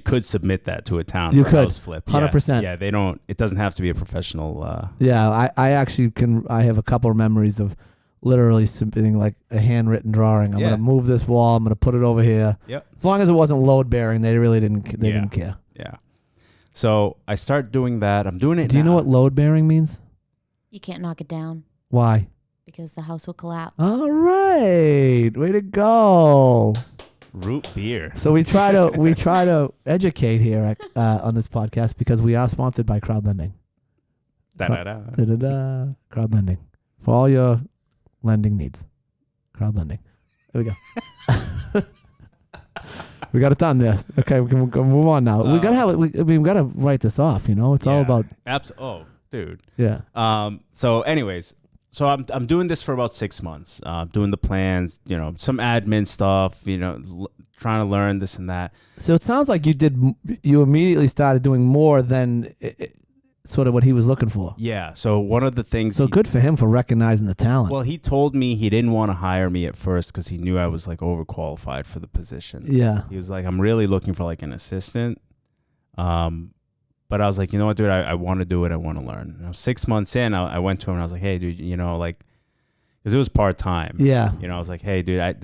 could submit that to a town. You for could. a house flip. 100%. Yeah, they don't. It doesn't have to be a professional. Yeah, I actually can. I have a couple of memories of literally submitting like a handwritten drawing. I'm gonna move this wall. I'm gonna put it over here. Yep. As long as it wasn't load bearing, they really didn't. They didn't care. Yeah. So I start doing that. I'm doing it. Do you know what load bearing means? You can't knock it down Why? because the house will collapse. All right, way to go. Root beer. So we try to educate here on this podcast because we are sponsored by Crowd Lending. Da-da-da. Da-da-da. Crowd Lending for all your lending needs. Crowd Lending. There we go. We got it done there. Okay, we can move on now. We gotta have it. We gotta write this off. It's all about. Oh, dude. Yeah. So, anyways, I'm doing this for about 6 months. Doing the plans. Some admin stuff. Trying to learn this and that. So it sounds like you immediately started doing more than sort of what he was looking for. Yeah. So one of the things. So good for him for recognizing the talent. Well, he told me he didn't want to hire me at first because he knew I was like overqualified for the position. Yeah. He was like, I'm really looking for like an assistant. But I was like, you know what, dude, I want to do it. I want to learn. 6 months in, I went to him and I was like, hey, dude, because it was part time. Yeah. I was like, hey, dude, I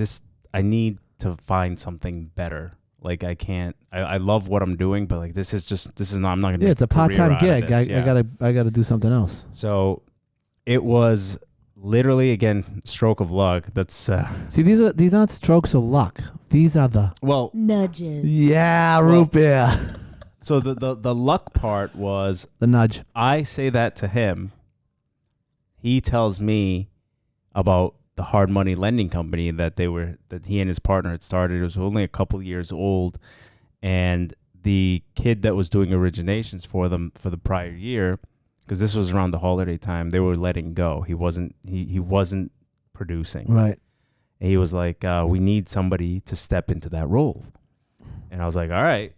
need to find something better. Like I can't. I love what I'm doing, but like this is not. I'm not gonna. Yeah, it's a part-time gig. I gotta do something else. So, it was literally again stroke of luck. That's see these aren't strokes of luck. These are the nudges. Yeah, root beer. So the luck part was the nudge. I say that to him. He tells me about the hard money lending company that he and his partner had started. It was only a couple years old, and the kid that was doing originations for them for the prior year, because this was around the holiday time, they were letting go. He wasn't producing. Right. And he was like, we need somebody to step into that role. And I was like, all right,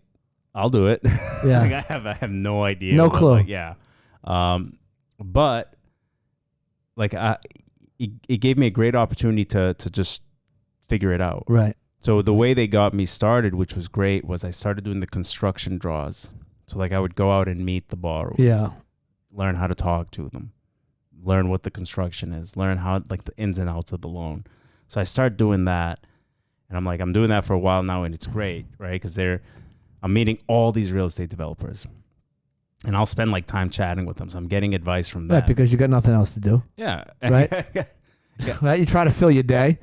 I'll do it. Yeah. Like I have no idea. No clue. Yeah. But like it gave me a great opportunity to just figure it out. Right. So the way they got me started, which was great, was I started doing the construction draws. So like I would go out and meet the borrowers. Yeah. Learn how to talk to them. Learn what the construction is. Learn how like the ins and outs of the loan. So I started doing that, and I'm like, I'm doing that for a while now, and it's great, right? Because I'm meeting all these real estate developers, and I'll spend like time chatting with them. So I'm getting advice from them. Right, because you got nothing else to do. Yeah. Right. Right. You try to fill your day.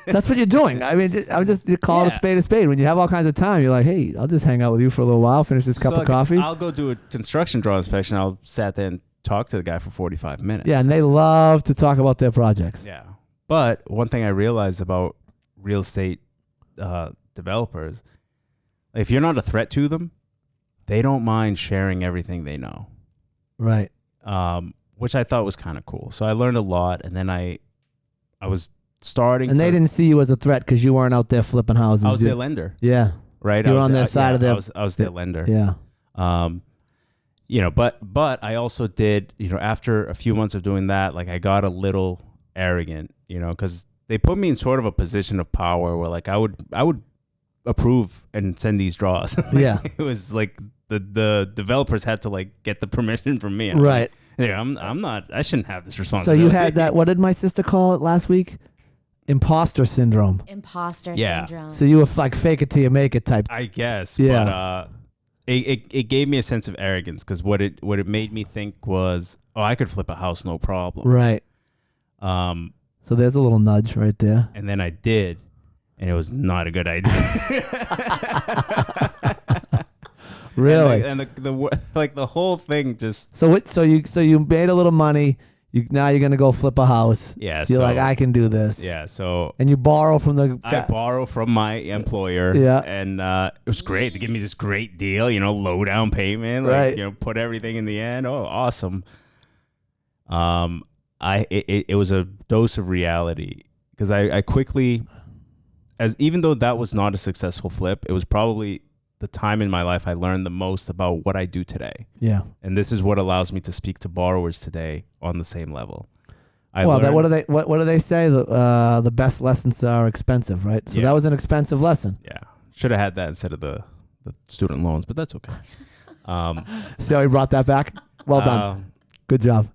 That's what you're doing. I mean, I'm just call it a spade. When you have all kinds of time, you're like, hey, I'll just hang out with you for a little while, finish this cup of coffee. I'll go do a construction draw inspection. I'll sat there and talk to the guy for 45 minutes. Yeah, and they love to talk about their projects. Yeah. But one thing I realized about real estate developers, if you're not a threat to them, they don't mind sharing everything they know. Right. Which I thought was kind of cool. So I learned a lot, and then I was starting. And they didn't see you as a threat because you weren't out there flipping houses. I was their lender. Yeah. Right. You were on their side of their. I was their lender. Yeah. But I also did, after a few months of doing that, like I got a little arrogant, because they put me in sort of a position of power where like I would approve and send these draws. Yeah. It was like the developers had to like get the permission from me. Right. Like, yeah, I'm not. I shouldn't have this So responsibility. you had that. What did my sister call it last week? Imposter syndrome. Imposter Yeah. syndrome. So you were like fake it till you make it type. I guess. Yeah. But it gave me a sense of arrogance because what it made me think was, oh, I could flip a house no problem. Right. So there's a little nudge right there. And then I did, and it was not a good idea. Really? And the whole thing just. So you made a little money. Now you're gonna go flip a house. Yeah. You're like, I can do this. Yeah. So. And you borrow from the. I borrow from my employer. Yeah. And it was great. They give me this great deal. Low down payment. Like, right. Put everything in the end. Oh, awesome. It was a dose of reality because I quickly, even though that was not a successful flip, it was probably the time in my life I learned the most about what I do today. Yeah. And this is what allows me to speak to borrowers today on the same level. What do they say? The best lessons are expensive, right? So that was an expensive lesson. Yeah. Should have had that instead of the student loans, but that's okay. See how he brought that back? Well done. Good job.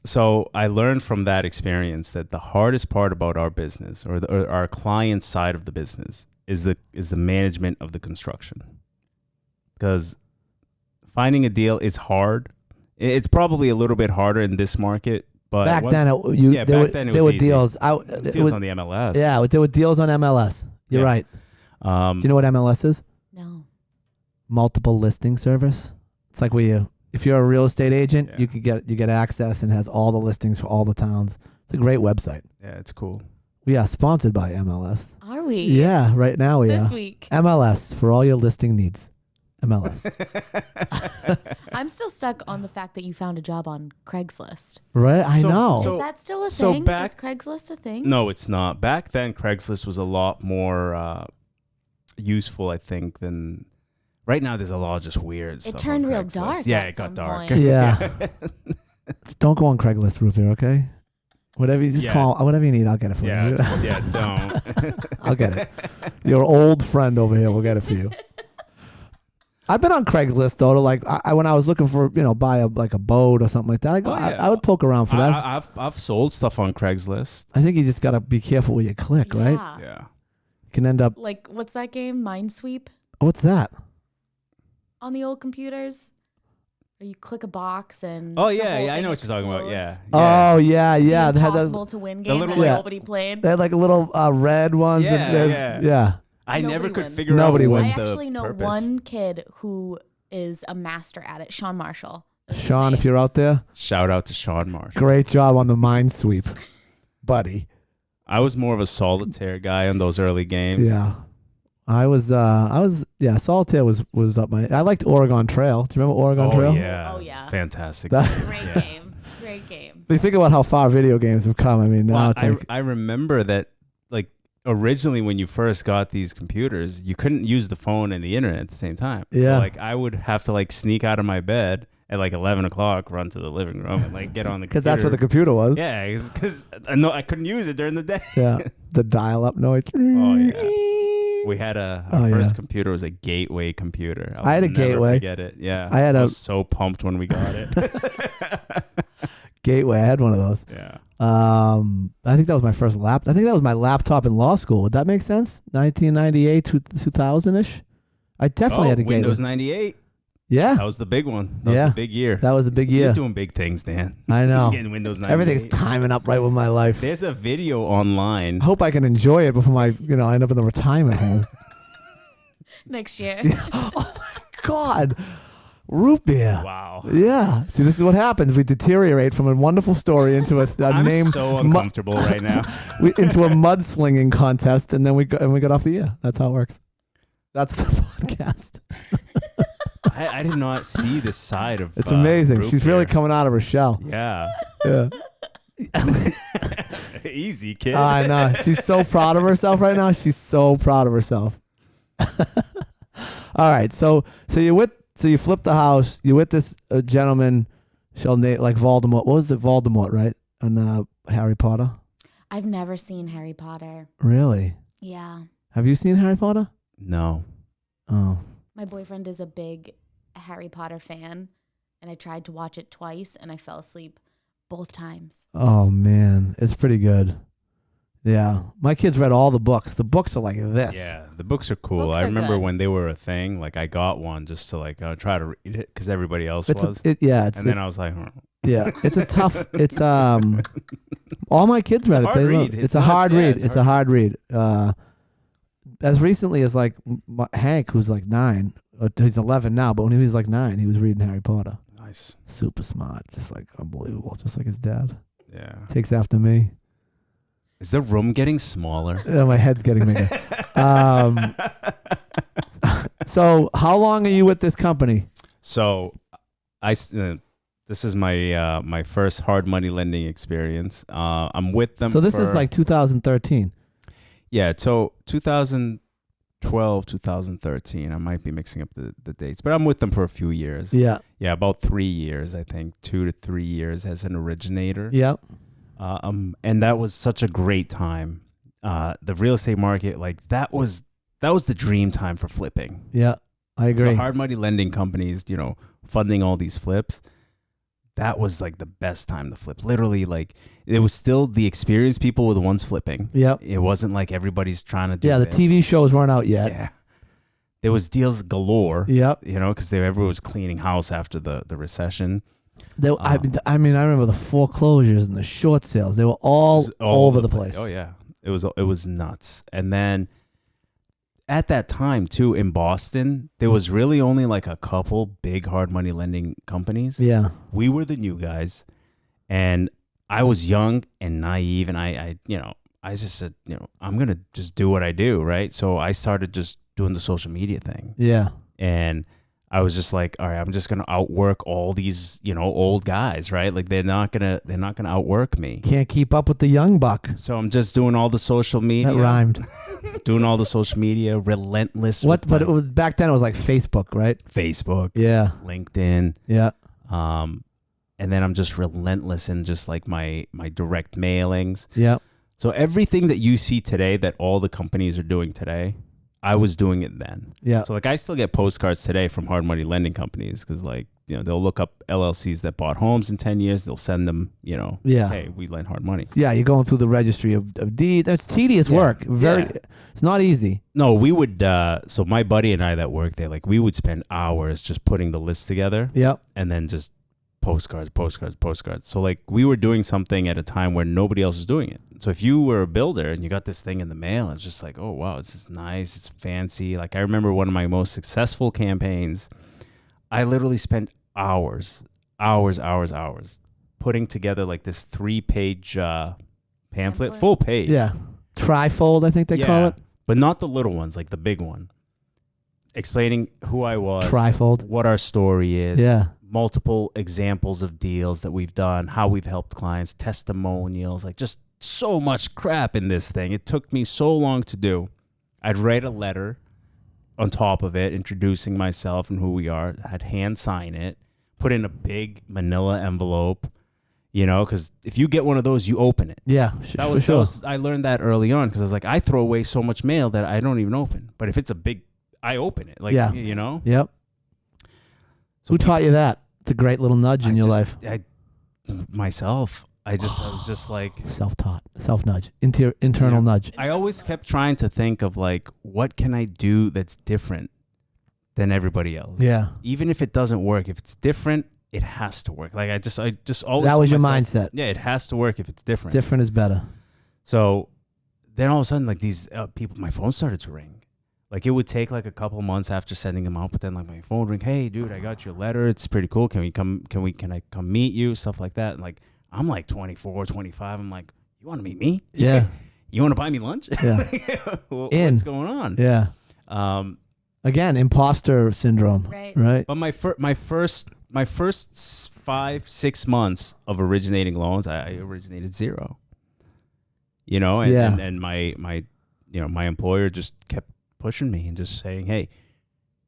So I learned from that experience that the hardest part about our business or our client's side of the business is the management of the construction. Because finding a deal is hard. It's probably a little bit harder in this market, But back one- then, yeah, there back were, then it there was were easy. deals. deals on the MLS. Yeah, there were deals on MLS. You're Yeah. right. Do you know what MLS is? No. Multiple listing service. It's like where if you're a real estate agent, Yeah. you get access and has all the listings for all the towns. It's a great website. Yeah, it's cool. We are sponsored by MLS. Are we? Yeah, right now we This are. week. MLS for all your listing needs. MLS. I'm still stuck on the fact that you found a job on Craigslist. Right? I So- know. Is that still a so thing? back- Is Craigslist a thing? No, it's not. Back then, Craigslist was a lot more useful, I think, than right now. There's a lot of just weird stuff. turned on real Craigslist. dark Yeah, at it got some dark. point. Yeah. Don't go on Craigslist, Rufio, okay? Whatever you just Yeah. call, whatever you need, I'll get it for you. Yeah, don't. I'll get it. Your old friend over here will get it for you. I've been on Craigslist though, to like when I was looking for buy a boat or something like that. I would poke around for that. I've sold stuff on Craigslist. I think you just gotta be careful where you click, right? Yeah. Yeah. You can end up. Like, what's that game? Minesweep What's that? on the old computers? Or you click a box and. Oh the yeah, whole yeah. I thing know what you're talking about. explodes. Yeah. Oh yeah, yeah. The They had, impossible to win game little, that yeah. nobody played. they had like little red ones. Yeah, yeah. I Nobody never could wins. figure Nobody out wins. what I the actually know purpose. one kid who is a master at it. Sean Marshall. is his Sean, name. if you're out there, Shout out to Sean Marshall. great job on the Minesweep, buddy. I was more of a solitaire guy in those early games. Yeah. I was Solitaire was up my. I liked Oregon Trail. Do you remember Oregon Oh Trail? yeah. Oh, yeah. Fantastic. That- Great Yeah. game. Great game. But you think about how far video games have come. I mean, now Well, it's like I remember that, like, originally when you first got these computers, you couldn't use the phone and the internet at the same time. Yeah. So, like, I would have to, like, sneak out of my bed at, like, 11 o'clock, run to the living room and, like, get on the computer. because that's what the computer was. Yeah, because I couldn't use it during the day. Yeah. The dial-up noise. Oh, yeah. We had our Oh, first yeah. computer was a Gateway computer. I had a will never Gateway. Forget it. Yeah. I had I a- was so pumped when we got it. Gateway. I had one of those. Yeah. I think that was my first I think that was my laptop in law school. Would that make sense? 1998 to 2000ish. I definitely had a Gateway. Windows 98. Yeah, That was the big one. That Yeah. was the big year. that was a big You're year. doing big things, Dan. I know. Getting Windows 98. Everything's timing up right with my life. There's a video online. I hope I can enjoy it before I end up in the retirement home. Next year. God, root beer. Wow. Yeah. See, this is what happens. We deteriorate from a wonderful story into a I'm name so uncomfortable right now. into a mudslinging contest, and then we got off the air. That's how it works. That's the podcast. I did not see this side of It's amazing. root She's really beer. coming out of her shell. Yeah. Yeah. Easy, kid. I know. She's so proud of herself right now. She's so proud of herself. All right. So you flip the house. You with this gentleman. Shall name like Voldemort. What was it? Voldemort, right? On Harry Potter. I've never seen Harry Potter. Really? Yeah. Have you seen Harry Potter? No. Oh. My boyfriend is a big Harry Potter fan, and I tried to watch it twice, and I fell asleep both times. Oh man, it's pretty good. Yeah, my kids read all the books. The books are like this. Yeah, the books are cool. Books I are remember good. when they were a thing. Like I got one just to like try to read it because everybody else was. It's And then I was like, yeah, it's a tough. It's all my kids read it. hard They read. love it. It's It's a nuts. hard Yeah, read. it's It's a hard read. As recently as like Hank, who's like 9, he's 11 now, but when he was like 9, he was reading Harry Potter. nice. Super smart, just like unbelievable, just like his dad. Yeah. Takes after me. Is the room getting smaller? My head's getting bigger. So, how long are you with this company? So, this is my my first hard money lending experience. I'm with them. So this for, is like 2013. yeah. So 2012, 2013. I might be mixing up the dates, but I'm with them for a few years. Yeah. Yeah, about 3 years, I think, 2 to 3 years as an originator. Yeah. And that was such a great time. The real estate market, like that was the dream time for flipping. Yeah. I agree. So hard money lending companies, funding all these flips. That was like the best time to flip. Literally, like it was still the experienced people were the ones flipping. Yep. It wasn't like everybody's trying to do. Yeah, the this. TV shows weren't out yet. Yeah. There was deals galore. Yep. Because everyone was cleaning house after the recession. I mean, I remember the foreclosures and the short sales. They were all over the place. Oh yeah, it was nuts. And then at that time too, in Boston, there was really only like a couple big hard money lending companies. Yeah. We were the new guys, and I was young and naive, and I just said, I'm gonna just do what I do, right? So I started just doing the social media thing. Yeah. And I was just like, all right, I'm just gonna outwork all these, old guys, right? Like they're not gonna outwork me. Can't keep up with the young buck. So I'm just doing all the social media. That rhymed. Doing all the social media, relentless. But it was back then. It was like Facebook, right? Facebook, Yeah. LinkedIn, Yeah. and then I'm just relentless in just like my direct mailings. Yeah. So everything that you see today that all the companies are doing today, I was doing it then. Yeah. So like I still get postcards today from hard money lending companies because like, they'll look up LLCs that bought homes in 10 years. They'll send them, Yeah. hey, we lend hard money. Yeah, you're going through the registry of deeds. That's tedious work. It's not easy. No, we would, so my buddy and I that worked there, like we would spend hours just putting the list together. Yep. And then just postcards. So like we were doing something at a time where nobody else was doing it. So if you were a builder and you got this thing in the mail, it's just like, oh wow, this is nice, it's fancy. Like I remember one of my most successful campaigns, I literally spent hours putting together like this 3-page pamphlet, full page. Yeah. Trifold, I think they call it. But not the little ones, like the big one. Explaining who I was. Trifold. What our story is. Yeah. Multiple examples of deals that we've done, how we've helped clients, testimonials, like just so much crap in this thing. It took me so long to do. I'd write a letter on top of it, introducing myself and who we are. I'd hand sign it, put in a big manila envelope, because if you get one of those, you open it. Yeah, I learned that early on because I was like, I throw away so much mail that I don't even open. But if it's a big, I open it. Like, Yep. So who taught you that? It's a great little nudge in your life. Myself. I was just like self-taught, self-nudge, internal nudge. I always kept trying to think of like, what can I do that's different than everybody else? Yeah. Even if it doesn't work, if it's different, it has to work. Like I just always. That was your mindset. Yeah, it has to work if it's different. Different is better. So then all of a sudden, like these people, my phone started to ring. Like it would take like a couple months after sending them out, but then like my phone would ring. Hey, dude, I got your letter. It's pretty cool. Can I come meet you? Stuff like that. And like I'm like 24, 25. I'm like, you want to meet me? Yeah. You want to buy me lunch? Yeah. What's going on? Yeah. Again, imposter syndrome. Right. But my first 5-6 months of originating loans, I originated zero. And my employer just kept pushing me and just saying, hey,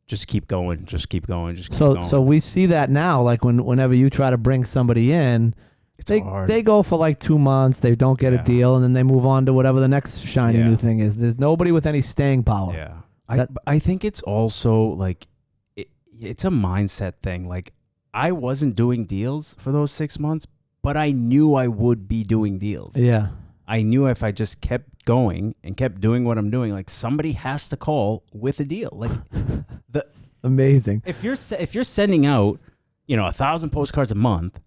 just keep going. So we see that now, like whenever you try to bring somebody in, they go for like 2 months, they don't get a deal, and then they move on to whatever the next shiny new thing is. There's nobody with any staying power. Yeah. I think it's also like, it's a mindset thing. Like I wasn't doing deals for those 6 months, but I knew I would be doing deals. Yeah. I knew if I just kept going and kept doing what I'm doing, like somebody has to call with a deal. Like amazing. If you're sending out, 1,000 postcards a month,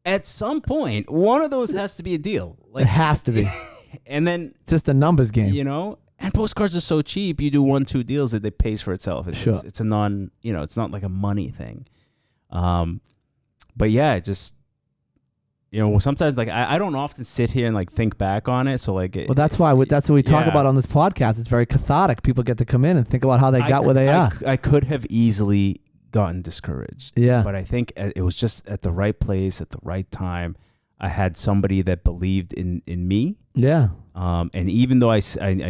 at some point one of those has to be a deal. Like it has to be. And then it's just a numbers game. And postcards are so cheap. You do 1-2 deals that it pays for itself. It's a non, it's not like a money thing. But yeah, just. Sometimes like I don't often sit here and like think back on it. So like, that's why that's what we talk about on this podcast. It's very cathartic. People get to come in and think about how they got where they are. I could have easily gotten discouraged. Yeah, but I think it was just at the right place at the right time. I had somebody that believed in me. Yeah. And even though I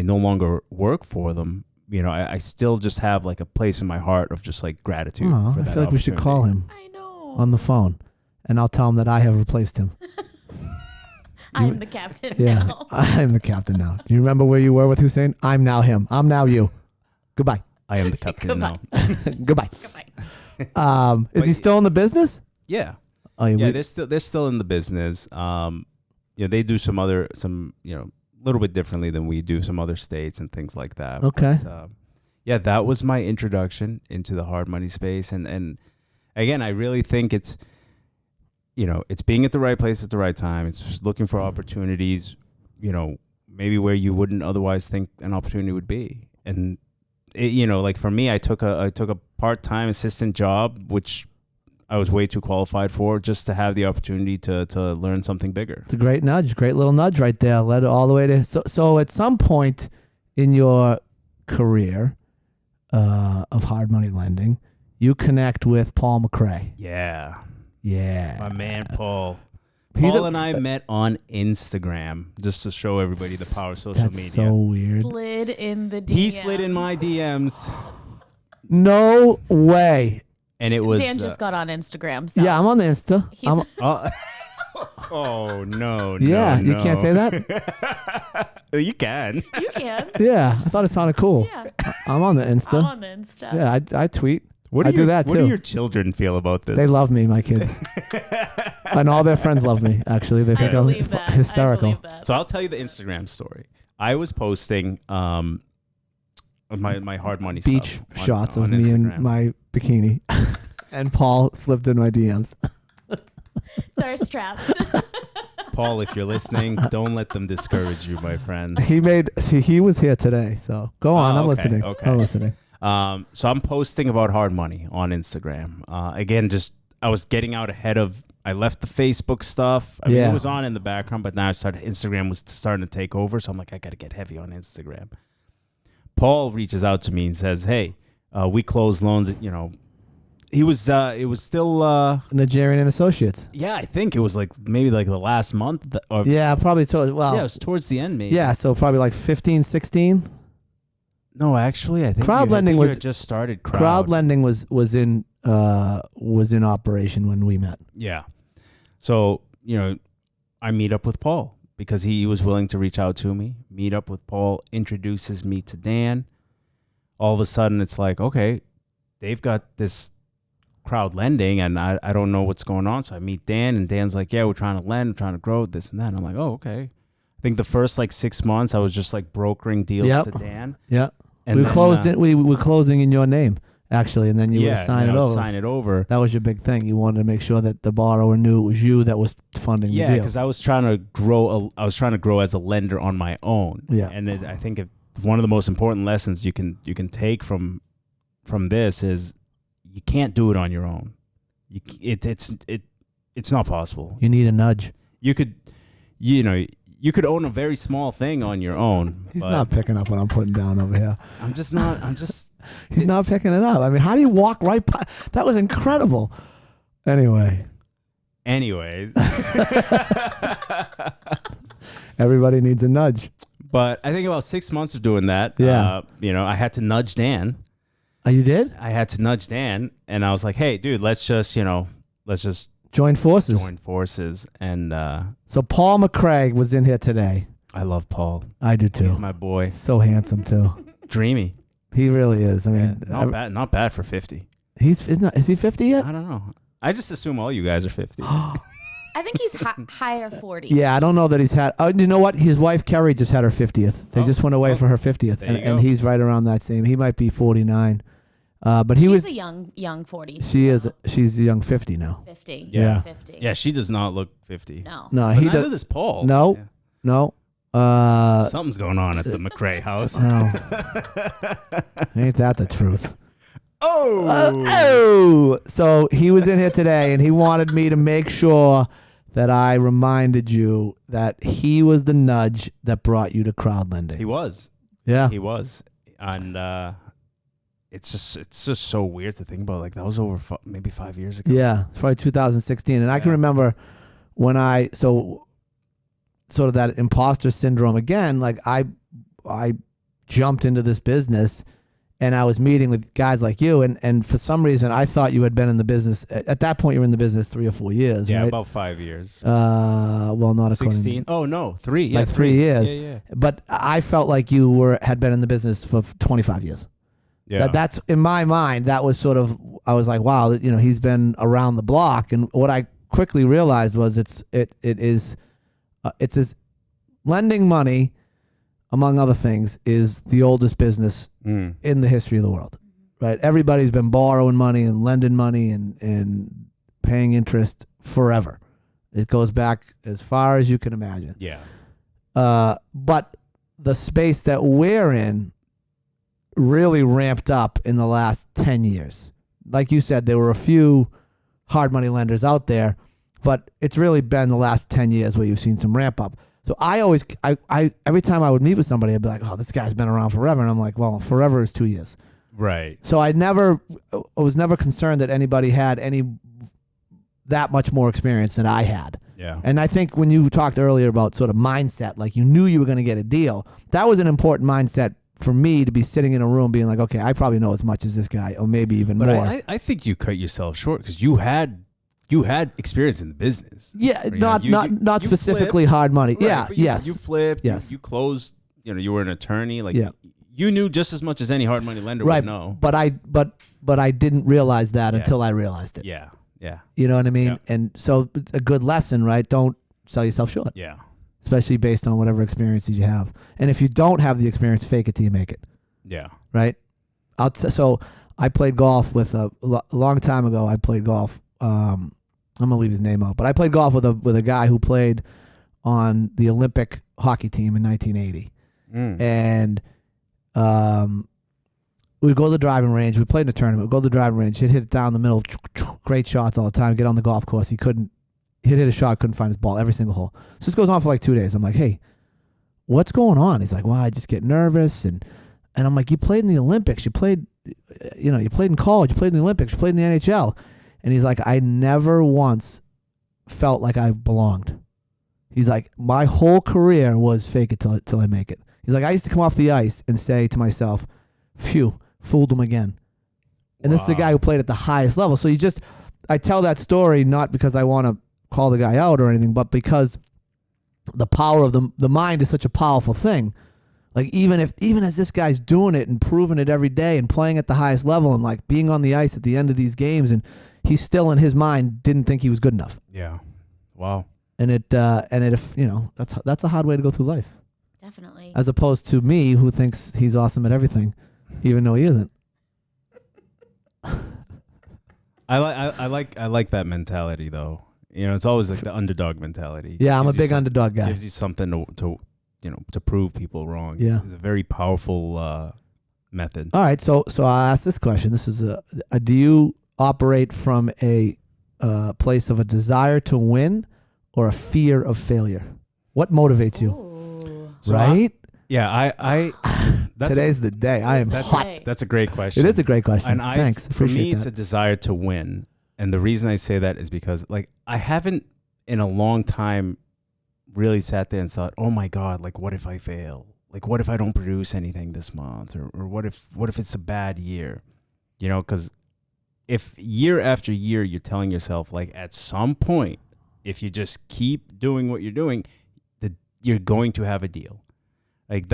no longer work for them, I still just have like a place in my heart of just like gratitude. For that I feel like we should call him. I know. On the phone. And I'll tell him that I have replaced him. I'm the captain now. I'm the captain now. Do you remember where you were with Hussien? I'm now him. I'm now you. Goodbye. I am the captain now. Goodbye. Is he still in the business? Yeah. Oh, yeah, they're still in the business. They do some little bit differently than we do, some other states and things like that. Okay. But, that was my introduction into the hard money space. And again, I really think it's being at the right place at the right time. It's just looking for opportunities, maybe where you wouldn't otherwise think an opportunity would be. And like for me, I took a part-time assistant job, which I was way too qualified for, just to have the opportunity to learn something bigger. It's a great nudge, great little nudge right there. Led it all the way to so at some point in your career of hard money lending, you connect with Paul McRae. Yeah. Yeah. My man, Paul. He's Paul and I met on Instagram, just to show everybody the power of social media. That's so weird. Slid in the DMs. He slid in my DMs. No way. And it was... Dan just got on Instagram. So. Yeah, I'm on the Insta. Oh, no, yeah, no. You can't say that? You can. You can. Yeah, I thought it sounded cool. Yeah. I'm on the Insta. I'm on the Insta. Yeah, I tweet. What I do that What too. do your children feel about this? They love me, my kids. And all their friends love me, actually. They think I'm hysterical. I believe that. So I'll tell you the Instagram story. I was posting my hard money Beach stuff shots on of me Instagram. in my bikini. And Paul slipped in my DMs. Thirst traps. Paul, if you're listening, don't let them discourage you, my friend. He was here today, so go on. I'm okay, listening. okay. I'm listening. So I'm posting about hard money on Instagram. Again, I was getting out ahead of. I left the Facebook stuff. I mean, it was on in the background, but now Instagram was starting to take over. So I'm like, I got to get heavy on Instagram. Paul reaches out to me and says, "Hey, we close loans." It was still Nigerian and Associates. Yeah, I think it was maybe the last month. Yeah, probably. It was towards the end, maybe. Yeah, so probably like 15, 16. No, actually, I think crowd lending you had just started. Crowd lending was in operation when we met. Yeah. So, I meet up with Paul because he was willing to reach out to me. Meet up with Paul, introduces me to Dan. All of a sudden, it's like, okay, they've got this crowd lending, and I don't know what's going on. So I meet Dan, and Dan's like, yeah, we're trying to lend, we're trying to grow this and that. And I'm like, oh, okay. I think the first 6 months, I was just brokering deals to Dan. Yeah. And we then, closed it. We were closing in your name, actually, and then you would sign it over. Sign it over. That was your big thing. You wanted to make sure that the borrower knew it was you that was funding the deal. Yeah, because I was trying to grow. I was trying to grow as a lender on my own. Yeah, and I think one of the most important lessons you can take from this is you can't do it on your own. It's not possible. You need a nudge. You could own a very small thing on your own. He's not picking up what I'm putting down over here. He's not picking it up. I mean, how do you walk right by? That was incredible. Anyways. Everybody needs a nudge. But I think about 6 months of doing that. Yeah. I had to nudge Dan. Oh, you did? I had to nudge Dan, and I was like, hey, dude, let's just join forces. And so Paul McRae was in here today. I love Paul. I do too. He's my boy. So handsome too. Dreamy. He really is. I mean, not bad for 50. Is he 50 yet? I don't know. I just assume all you guys are 50. I think he's higher 40. Yeah, I don't know that he's had. Oh, you know what? His wife Carrie just had her 50th. They just went away for her 50th, and he's right around that same. He might be 49. But she's a young 40. She's a young 50 now. 50. Yeah. 50. Yeah, she does not look 50. No. No, but he neither does. does Paul. No. Yeah. No. Something's going on at the McRae house. No. Ain't that the truth? Oh. So he was in here today, and he wanted me to make sure that I reminded you that he was the nudge that brought you to crowd lending. He was. Yeah. He was. And it's just so weird to think about. That was over maybe 5 years ago. Yeah, it's probably 2016. And I can remember when sort of that imposter syndrome again, I jumped into this business, and I was meeting with guys like you, and for some reason I thought you had been in the business at that point. You were in the business 3 or 4 years, yeah, right? about 5 years. Well, not 16. Oh no, 3. Yeah, 3 years. Yeah. But I felt like you had been in the business for 25 years. Yeah. That's in my mind. That was sort of, I was like, wow, he's been around the block. And what I quickly realized was it's lending money, among other things, is the oldest business in the history of the world, right? Everybody's been borrowing money and lending money and paying interest forever. It goes back as far as you can imagine. Yeah. But the space that we're in really ramped up in the last 10 years. Like you said, there were a few hard money lenders out there, but it's really been the last 10 years where you've seen some ramp up. So I every time I would meet with somebody, I'd be like, oh, this guy's been around forever. And I'm like, well, forever is 2 years. Right. So I was never concerned that anybody had that much more experience than I had. Yeah. And I think when you talked earlier about sort of mindset, like you knew you were going to get a deal, that was an important mindset for me to be sitting in a room being like, okay, I probably know as much as this guy, or maybe even But more. I think you cut yourself short because you had experience in the business. Yeah, You not you specifically flipped. hard money. Right, Yeah, but you, yes. You flipped. Yes. You closed. You were an attorney. Like Yeah. you knew just as much as any hard money lender Right, would know. but I didn't realize that until I realized it. Yeah. Yeah. You know what I mean? Yeah. And so a good lesson, right? Don't sell yourself short, Yeah. especially based on whatever experiences you have. And if you don't have the experience, fake it till you make it. Yeah. Right? So I played golf with a long time ago. I played golf. I'm gonna leave his name out, but I played golf with a guy who played on the Olympic hockey team in 1980, and we'd go to the driving range. We played in a tournament. We'd go to the driving range. He'd hit it down the middle, great shots all the time. Get on the golf course. He'd hit a shot, couldn't find his ball every single hole. So this goes on for like 2 days. I'm like, hey, what's going on? He's like, well, I just get nervous and I'm like, you played in the Olympics. You played in college. You played in the Olympics. You played in the NHL. And he's like, I never once felt like I belonged. He's like, my whole career was fake it till I make it. He's like, I used to come off the ice and say to myself, phew, fooled him again. And this is the guy who played at the highest level. So I tell that story not because I want to call the guy out or anything, but because the power of the mind is such a powerful thing. Like even as this guy's doing it and proving it every day and playing at the highest level and like being on the ice at the end of these games, and he still in his mind didn't think he was good enough. Yeah. Wow. And that's a hard way to go through life. Definitely. As opposed to me, who thinks he's awesome at everything, even though he isn't. I like that mentality though. It's always like the underdog mentality. Yeah, I'm a big underdog guy. Gives you something to prove people wrong. Yeah. It's a very powerful method. All right, so I'll ask this question. This is do you operate from a place of a desire to win or a fear of failure? What motivates you? Ooh. So right? Today's the day. I am hot. That's a great question. It is a great question. And Thanks. For Appreciate me, that. it's a desire to win. And the reason I say that is because like I haven't in a long time really sat there and thought, oh my God, like what if I fail? Like what if I don't produce anything this month? Or what if it's a bad year? Because if year after year you're telling yourself like at some point, if you just keep doing what you're doing, you're going to have a deal. Like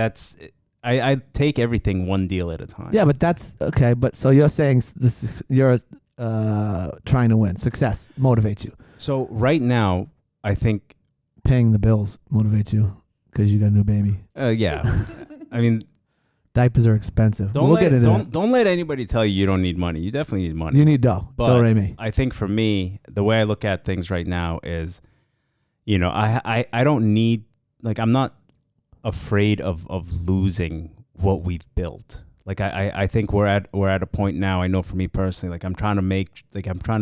I take everything one deal at a time. Yeah, but that's okay. But so you're saying you're trying to win. Success motivates you. So right now, I think Paying the bills motivates you because you got a new baby. yeah. I mean, diapers are expensive. Don't Don't let anybody tell you don't need money. You definitely need money. You need dough. But Do-re-mi. I think for me, the way I look at things right now is, I don't need, like, I'm not afraid of losing what we've built. Like I think we're at a point now. I know for me personally, like I'm trying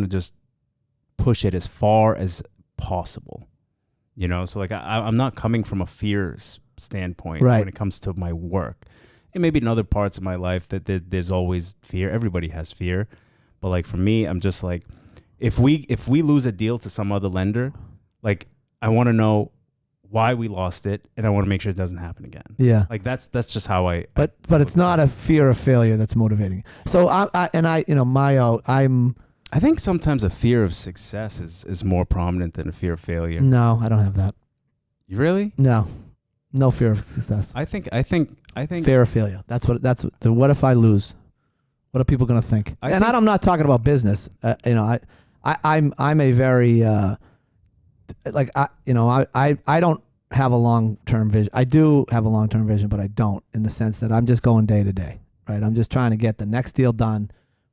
to just push it as far as possible. So like I'm not coming from a fears standpoint Right. when it comes to my work. And maybe in other parts of my life that there's always fear. Everybody has fear, but like for me, I'm just like, if we lose a deal to some other lender, like I want to know why we lost it, and I want to make sure it doesn't happen again. Yeah. Like that's just how I. But it's not a fear of failure that's motivating. So I think sometimes a fear of success is more prominent than a fear of failure. No, I don't have that. You really? No fear of success. I think Fear of failure. What if I lose? What are people going to think? I'm not talking about business. I'm a very I don't have a long-term vision. I do have a long-term vision, but I don't in the sense that I'm just going day to day, right? I'm just trying to get the next deal done,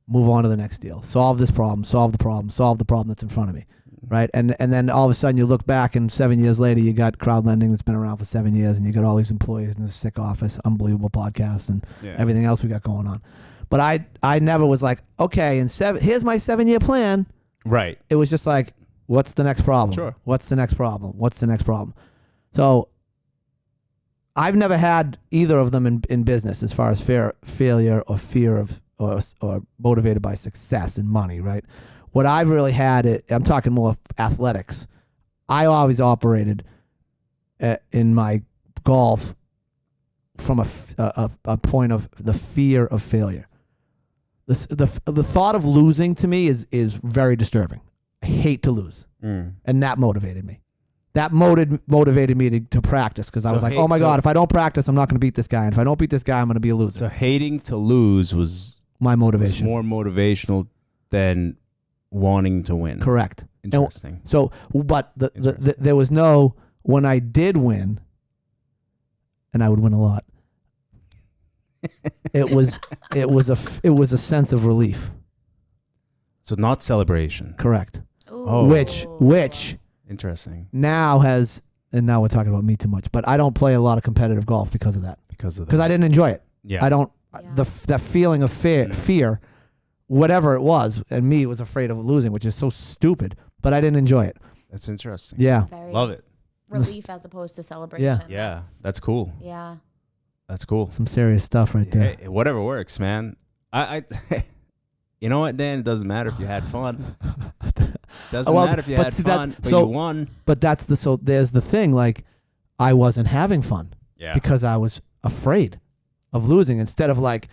move on to the next deal, solve this problem, solve the problem that's in front of me. right? And then all of a sudden you look back, and 7 years later you got crowd lending that's been around for 7 years, and you got all these employees in this sick office, unbelievable podcast, and everything else we got going on. But I never was like, okay, here's my 7-year plan. Right. It was just like, what's the next problem? Sure. What's the next problem? What's the next problem? So I've never had either of them in business as far as failure or fear of or motivated by success and money, right? What I've really had, I'm talking more athletics. I always operated in my golf from a point of the fear of failure. The thought of losing to me is very disturbing. I hate to lose, and that motivated me. That motivated me to practice, because I was like, oh my God, if I don't practice, I'm not going to beat this guy. And if I don't beat this guy, I'm going to be a loser. So hating to lose was my motivation. Was more motivational than wanting to win. Correct. Interesting. But there was no, when I did win, and I would win a lot, it was a sense of relief. So not celebration. Correct. Ooh. Oh. Which Interesting. now has, and now we're talking about me too much, but I don't play a lot of competitive golf because of that. Because I didn't enjoy it. Yeah. I don't, that feeling of fear, whatever it was, and me was afraid of losing, which is so stupid, but I didn't enjoy it. That's interesting. Yeah. Love it. Relief as opposed to celebration. Yeah. That's cool. Yeah. That's cool. Some serious stuff right there. Hey, whatever works, man. I you know what, Dan? It doesn't matter if you had fun. Doesn't matter if you had fun, but you won. But there's the thing, like, I wasn't having fun because I was afraid of losing instead of like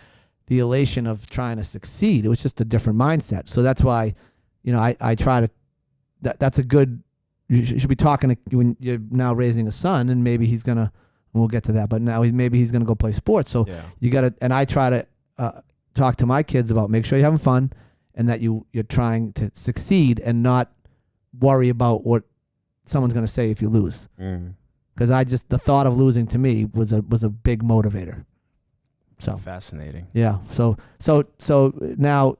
the elation of trying to succeed. It was just a different mindset. So that's why, I try to, that's a good, you should be talking to, when you're now raising a son, and maybe he's going to, we'll get to that, but now maybe he's going to go play sports. So you got to, and I try to talk to my kids about make sure you're having fun and that you're trying to succeed and not worry about what someone's going to say if you lose. Because the thought of losing to me was a big motivator. So fascinating. Yeah. So now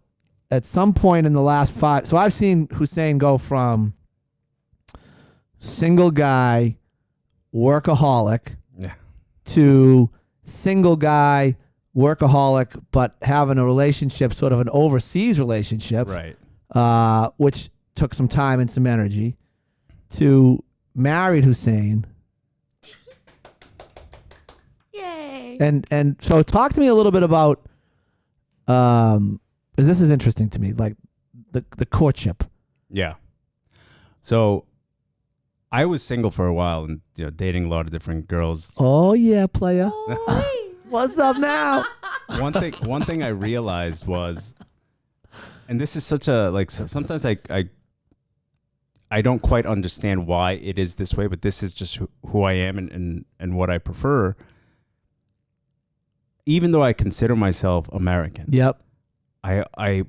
at some point in the last 5, so I've seen Hussien go from single guy, workaholic, to single guy, workaholic, but having a relationship, sort of an overseas relationship, right? Which took some time and some energy, to married Hussien. Yay! And so talk to me a little bit about, this is interesting to me, like the courtship. Yeah. So I was single for a while and dating a lot of different girls. Oh yeah, player. Oh, What's up now? One thing I realized was, and this is such a, like, sometimes I don't quite understand why it is this way, but this is just who I am and what I prefer. Even though I consider myself American, Yep. I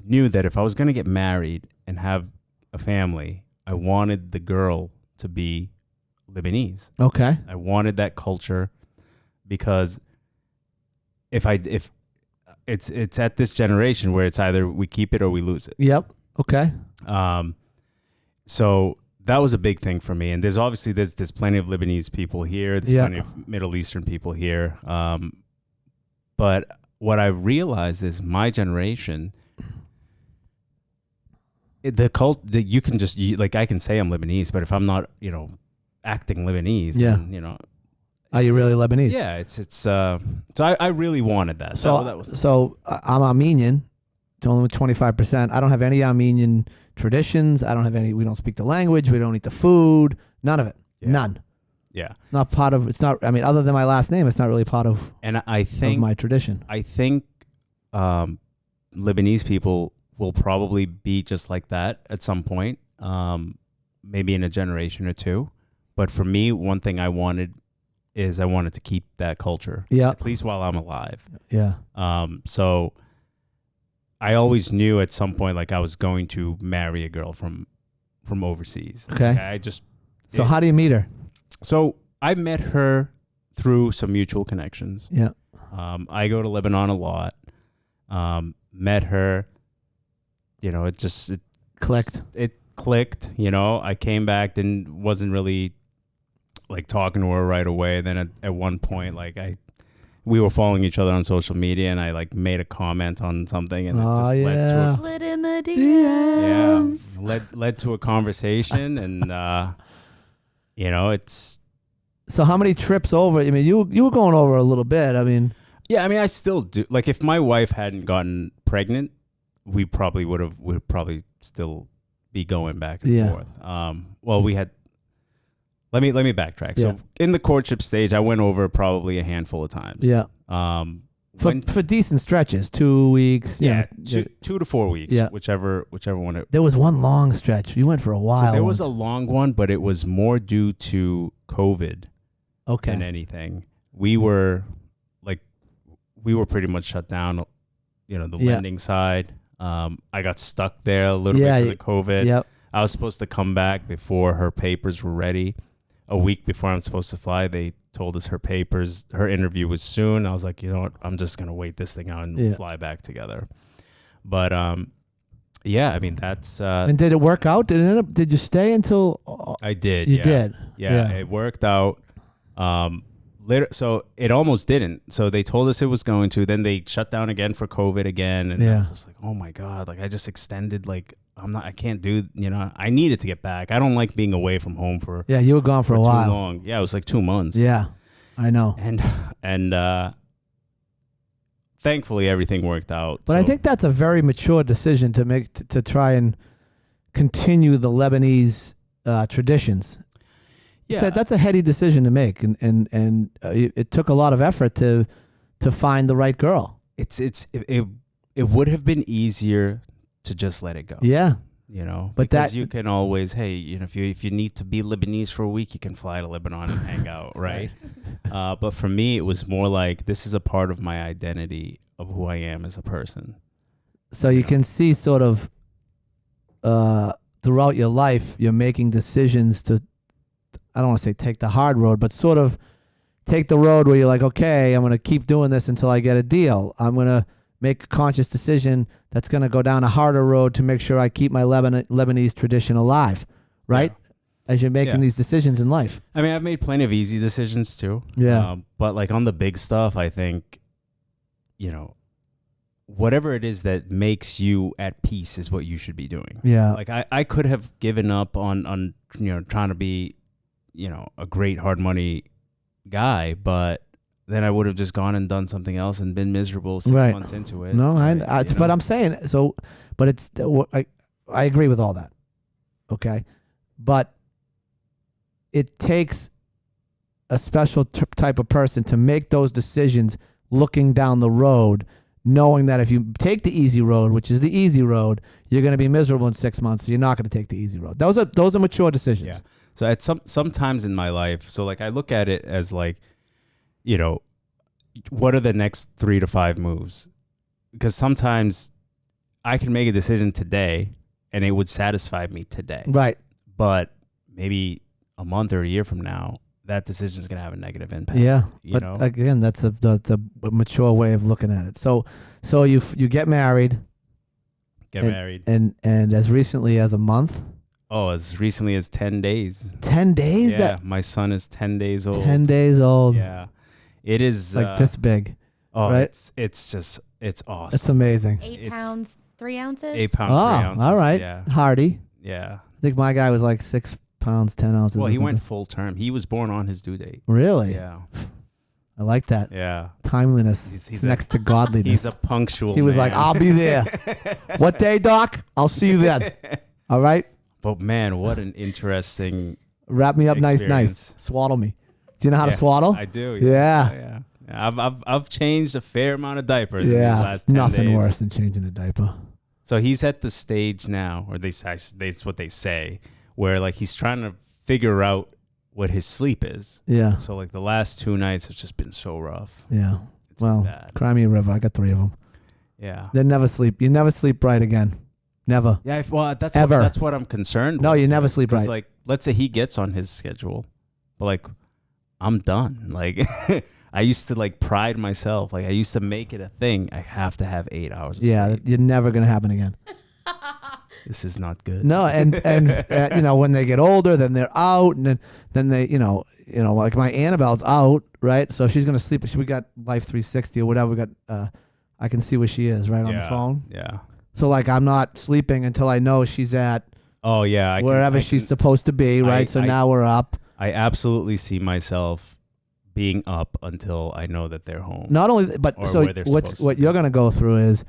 knew that if I was going to get married and have a family, I wanted the girl to be Lebanese. Okay. I wanted that culture, because if it's at this generation where it's either we keep it or we lose it. Yep. Okay. So that was a big thing for me. And there's plenty of Lebanese people here. There's plenty of Middle Eastern people here. But what I realized is my generation, the cult that you can just, like, I can say I'm Lebanese, but if I'm not, acting Lebanese, then, are you really Lebanese? Yeah, so I really wanted that. So I'm Armenian. It's only 25%. I don't have any Armenian traditions. I don't have any. We don't speak the language. We don't eat the food. None of it. Yeah. None. Yeah. It's not part of. It's not. I mean, other than my last name, it's not really part of. And I think of my tradition. I think Lebanese people will probably be just like that at some point, maybe in a generation or two. But for me, one thing I wanted to keep that culture, at least while I'm alive. Yeah. So I always knew at some point, like, I was going to marry a girl from overseas. Okay. So how do you meet her? So I met her through some mutual connections. Yeah. I go to Lebanon a lot. Met her. It clicked. It clicked. You know, I came back and wasn't really like talking to her right away. Then at one point, like we were following each other on social media, and I like made a comment on something, and it just led to Slid in the DMs. led to a conversation, and you know, it's. So how many trips over? I mean, you were going over a little bit. I mean, Yeah, I mean, I still do. Like, if my wife hadn't gotten pregnant, we probably would probably still be going back and forth. Well, we had. Let me backtrack. Yeah. So in the courtship stage, I went over probably a handful of times. yeah. For decent stretches, 2 weeks. Yeah, you know, 2 to 4 weeks. Yeah. Whichever one. There was one long stretch. You went for a while. So there was a long one, but it was more due to COVID than anything. We were pretty much shut down. You know, the lending side. I got stuck there a little bit because of COVID. Yep. I was supposed to come back before her papers were ready. A week before I'm supposed to fly, they told us her interview was soon. I was like, you know what? I'm just going to wait this thing out and fly back together. But, yeah, I mean, that's... and did it work out? Did you stay until... I did, You did? Yeah, it worked out. So it almost didn't. So they told us it was going to. Then they shut down again for COVID again. And I was just like, oh, my God. Like, I just extended, like... I can't do, you know, I needed to get back. I don't like being away from home for you were gone for a while. too long. Yeah, it was like 2 months. Yeah, I know. And thankfully everything worked out. But I think that's a very mature decision to make to try and continue the Lebanese traditions. Yeah, That's a heady decision to make, and it took a lot of effort to find the right girl. It would have been easier to just let it go. Yeah. You know, but because you can always, hey, you know, if you need to be Lebanese for a week, you can fly to Lebanon and hang out, right? But for me, it was more like, this is a part of my identity of who I am as a person. So you can see sort of throughout your life, you're making decisions to, I don't want to say take the hard road, but sort of take the road where you're like, okay, I'm going to keep doing this until I get a deal. I'm going to make a conscious decision that's going to go down a harder road to make sure I keep my Lebanese tradition alive, right? Yeah. As you're making these decisions in life. I mean, I've made plenty of easy decisions too. Yeah. But like on the big stuff, I think, you know, whatever it is that makes you at peace is what you should be doing. Yeah. Like I could have given up on you know, trying to be, you know, a great hard money guy, but then I would have just gone and done something else and been miserable 6 months into it. No, but I'm saying so. But it's I agree with all that. Okay, but it takes a special type of person to make those decisions, looking down the road, knowing that if you take the easy road, which is the easy road, you're going to be miserable in 6 months. So you're not going to take the easy road. Those are mature decisions. Yeah. So at sometimes in my life, so like I look at it as like, you know, what are the next 3 to 5 moves? Because sometimes I can make a decision today and it would satisfy me today. Right. But maybe a month or a year from now, that decision is going to have a negative impact. Yeah. You know? Again, that's a mature way of looking at it. So you get married. And as recently as a month. Oh, as recently as 10 days. 10 days? Yeah, my son is 10 days old. 10 days old. Yeah. It is like this big. Oh, right? It's awesome. It's amazing. 8 pounds, 3 ounces? 8 pounds, 3 ounces. All right. Yeah. Hardy. Yeah. I think my guy was like 6 pounds, 10 ounces. Well, he went full term. He was born on his due date. Really? Yeah. I like that. Yeah. Timeliness. He's next to godliness. He's a punctual He was man. like, I'll be there. What day, Doc? I'll see you then. All right? But man, what an interesting Wrap me up experience. nice. Swaddle me. Do you know how to swaddle? I do. Yeah. I've changed a fair amount of diapers in the Yeah. last 10 Nothing days. worse than changing a diaper. So he's at the stage now, or that's what they say, where like he's trying to figure out what his sleep is. Yeah. So like the last 2 nights have just been so rough. Yeah. It's been bad. Cry me a river. I got 3 of them. Yeah. They never sleep. You never sleep right again. Never. Yeah. That's Ever. that's what I'm concerned No, with. you never sleep right. Like, let's say he gets on his schedule, but like, I'm done. Like, I used to like pride myself. Like, I used to make it a thing. I have to have 8 hours of sleep. You're never going to happen again. This is not good. No, and you know, when they get older, then they're out, and then they, you know, like my Annabelle's out, right? So she's gonna sleep. We got Life 360 or whatever. We got. I can see where she is right on the phone. Yeah. So like I'm not sleeping until I know she's at Oh yeah. wherever she's supposed to be, right? So now we're up. I absolutely see myself being up until I know that they're home. Not only, but Or so where they're supposed to what be. you're gonna go through is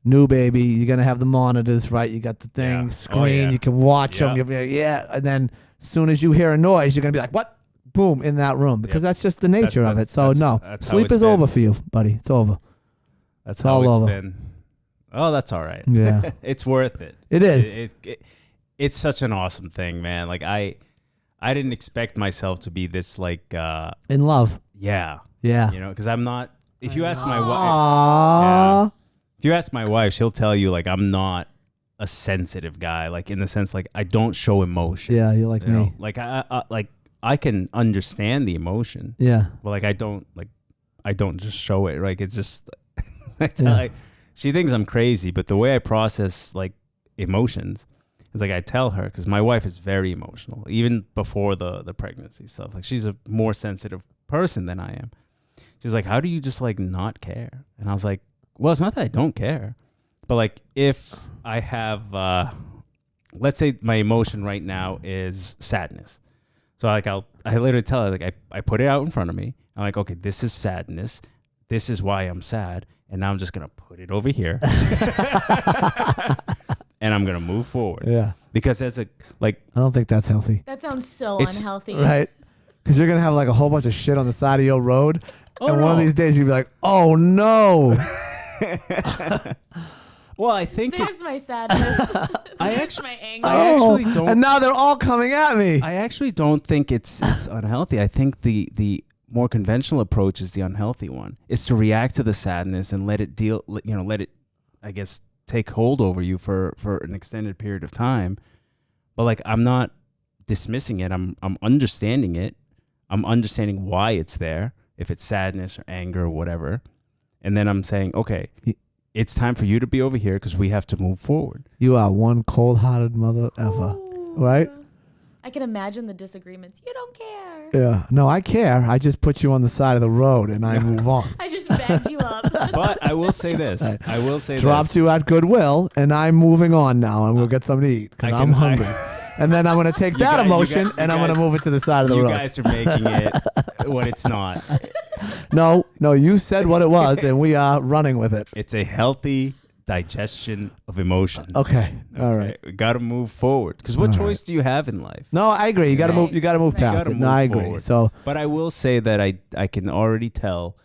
new baby. You're gonna have the monitors, right? You got the thing, Yeah. screen. Oh, yeah. You can watch them. Yeah. You'll be like, yeah, and then as soon as you hear a noise, you're gonna be like, what? Boom, in that room, because that's just the nature of it. So no, that's how sleep it's is been. over for you, buddy. It's over. That's It's how all it's over. been. Oh, that's all right. Yeah, It's worth it. it is. It's such an awesome thing, man. Like I didn't expect myself to be this like In love. yeah, Yeah. you know, because I'm not. If you ask my wife, Aww. if you ask my wife, she'll tell you like I'm not a sensitive guy. Like in the sense like I don't show emotion. Yeah, you're like you know? me. Like I can understand the emotion, Yeah. but like I don't just show it. Like it's just Yeah. she thinks I'm crazy, but the way I process like emotions is like I tell her, because my wife is very emotional, even before the pregnancy stuff. Like she's a more sensitive person than I am. She's like, how do you just like not care? And I was like, well, it's not that I don't care, but like if I have, let's say my emotion right now is sadness. So like I literally tell her, like I put it out in front of me. I'm like, okay, this is sadness. This is why I'm sad. And now I'm just going to put it over here. And I'm going to move forward. Yeah. Because as a, like, I don't think that's healthy. That sounds so It's- unhealthy. Right? Because you're gonna have like a whole bunch of shit on the side of your road, and one of no. these days you'll be like, "Oh no!" well, I think There's my sadness. There's my anger. I actually don't. And now they're all coming at me. I actually don't think it's unhealthy. I think the more conventional approach is the unhealthy one. Is to react to the sadness and let it let it, I guess, take hold over you for an extended period of time. But like, I'm not dismissing it. I'm understanding it. I'm understanding why it's there, if it's sadness or anger or whatever. And then I'm saying, okay, it's time for you to be over here because we have to move forward. You are one cold-hearted mother ever, Ooh. right? I can imagine the disagreements. You don't care. Yeah. No, I care. I just put you on the side of the road and I move on. I just bagged you up. But I will say this. I will say Dropped this. you at Goodwill, and I'm moving on now, and we'll get something to eat because I'm hungry. And then I'm gonna take that guys- emotion you and I'm guys- gonna move it to the side of the You road. guys are making it what it's not. No, you said what it was, and we are running with it. It's a healthy digestion of emotion. Okay. All right. We got to move forward. Because what All choice do you have in life? No, I agree. You got to Right. move. You got to move Right. past Gotta it. No, move I agree. forward. So But I will say that I can already tell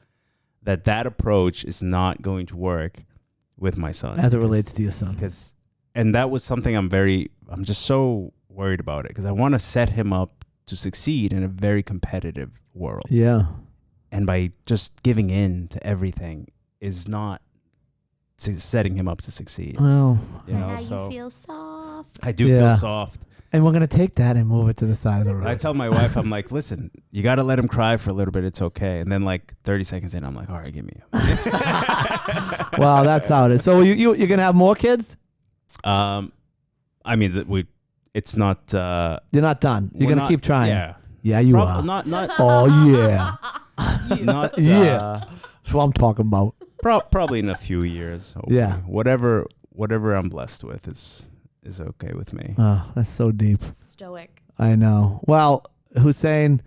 that approach is not going to work with my son. as it relates to your son, And that was something I'm just so worried about it because I want to set him up to succeed in a very competitive world. yeah, And by just giving in to everything is not setting him up to succeed. well, You And know, now so you feel soft. I do Yeah. feel soft. and we're gonna take that and move it to the side of the road. I tell my wife, I'm like, listen, you got to let him cry for a little bit. It's okay. And then like 30 seconds in, I'm like, all right, give me Wow, that's how it is. So you're gonna have more kids? I mean, it's not. You're not done. You're we're gonna not- keep trying. Yeah. Yeah, you are. Not. Oh yeah, Not. Yeah. that's what I'm talking about. Probably in a few years. Hopefully. Yeah. Whatever I'm blessed with is okay with me. Oh, that's so deep. Stoic. I know. Well, Hussien,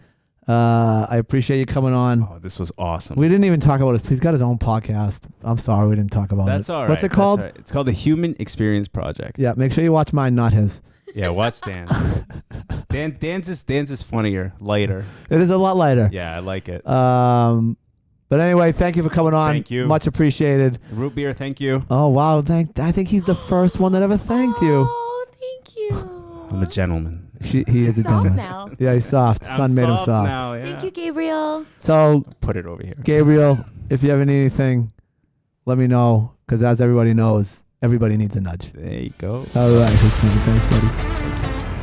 I appreciate you coming on. Oh, this was awesome. We didn't even talk about it. He's got his own podcast. I'm sorry we didn't talk about That's it. all right. What's it That's called? all right. It's called the Human Experience Project. Yeah, make sure you watch mine, not his. Yeah, watch Dan's. Dan's is funnier, lighter. It is a lot lighter. Yeah, I like it. But anyway, thank you for coming on. Thank you. Much appreciated. Root beer, thank you. Oh wow, I think he's the first one that ever thanked you. Oh, thank you. I'm a gentleman. He is a Soft gentleman. now. Yeah, he's soft. Sun made him soft. Now, yeah. Thank you, Gabriel. So, Put it over here. Gabriel, if you ever need anything, let me know. Because as everybody knows, everybody needs a nudge. There you go. All right, Hussien, thanks, buddy. Thank you.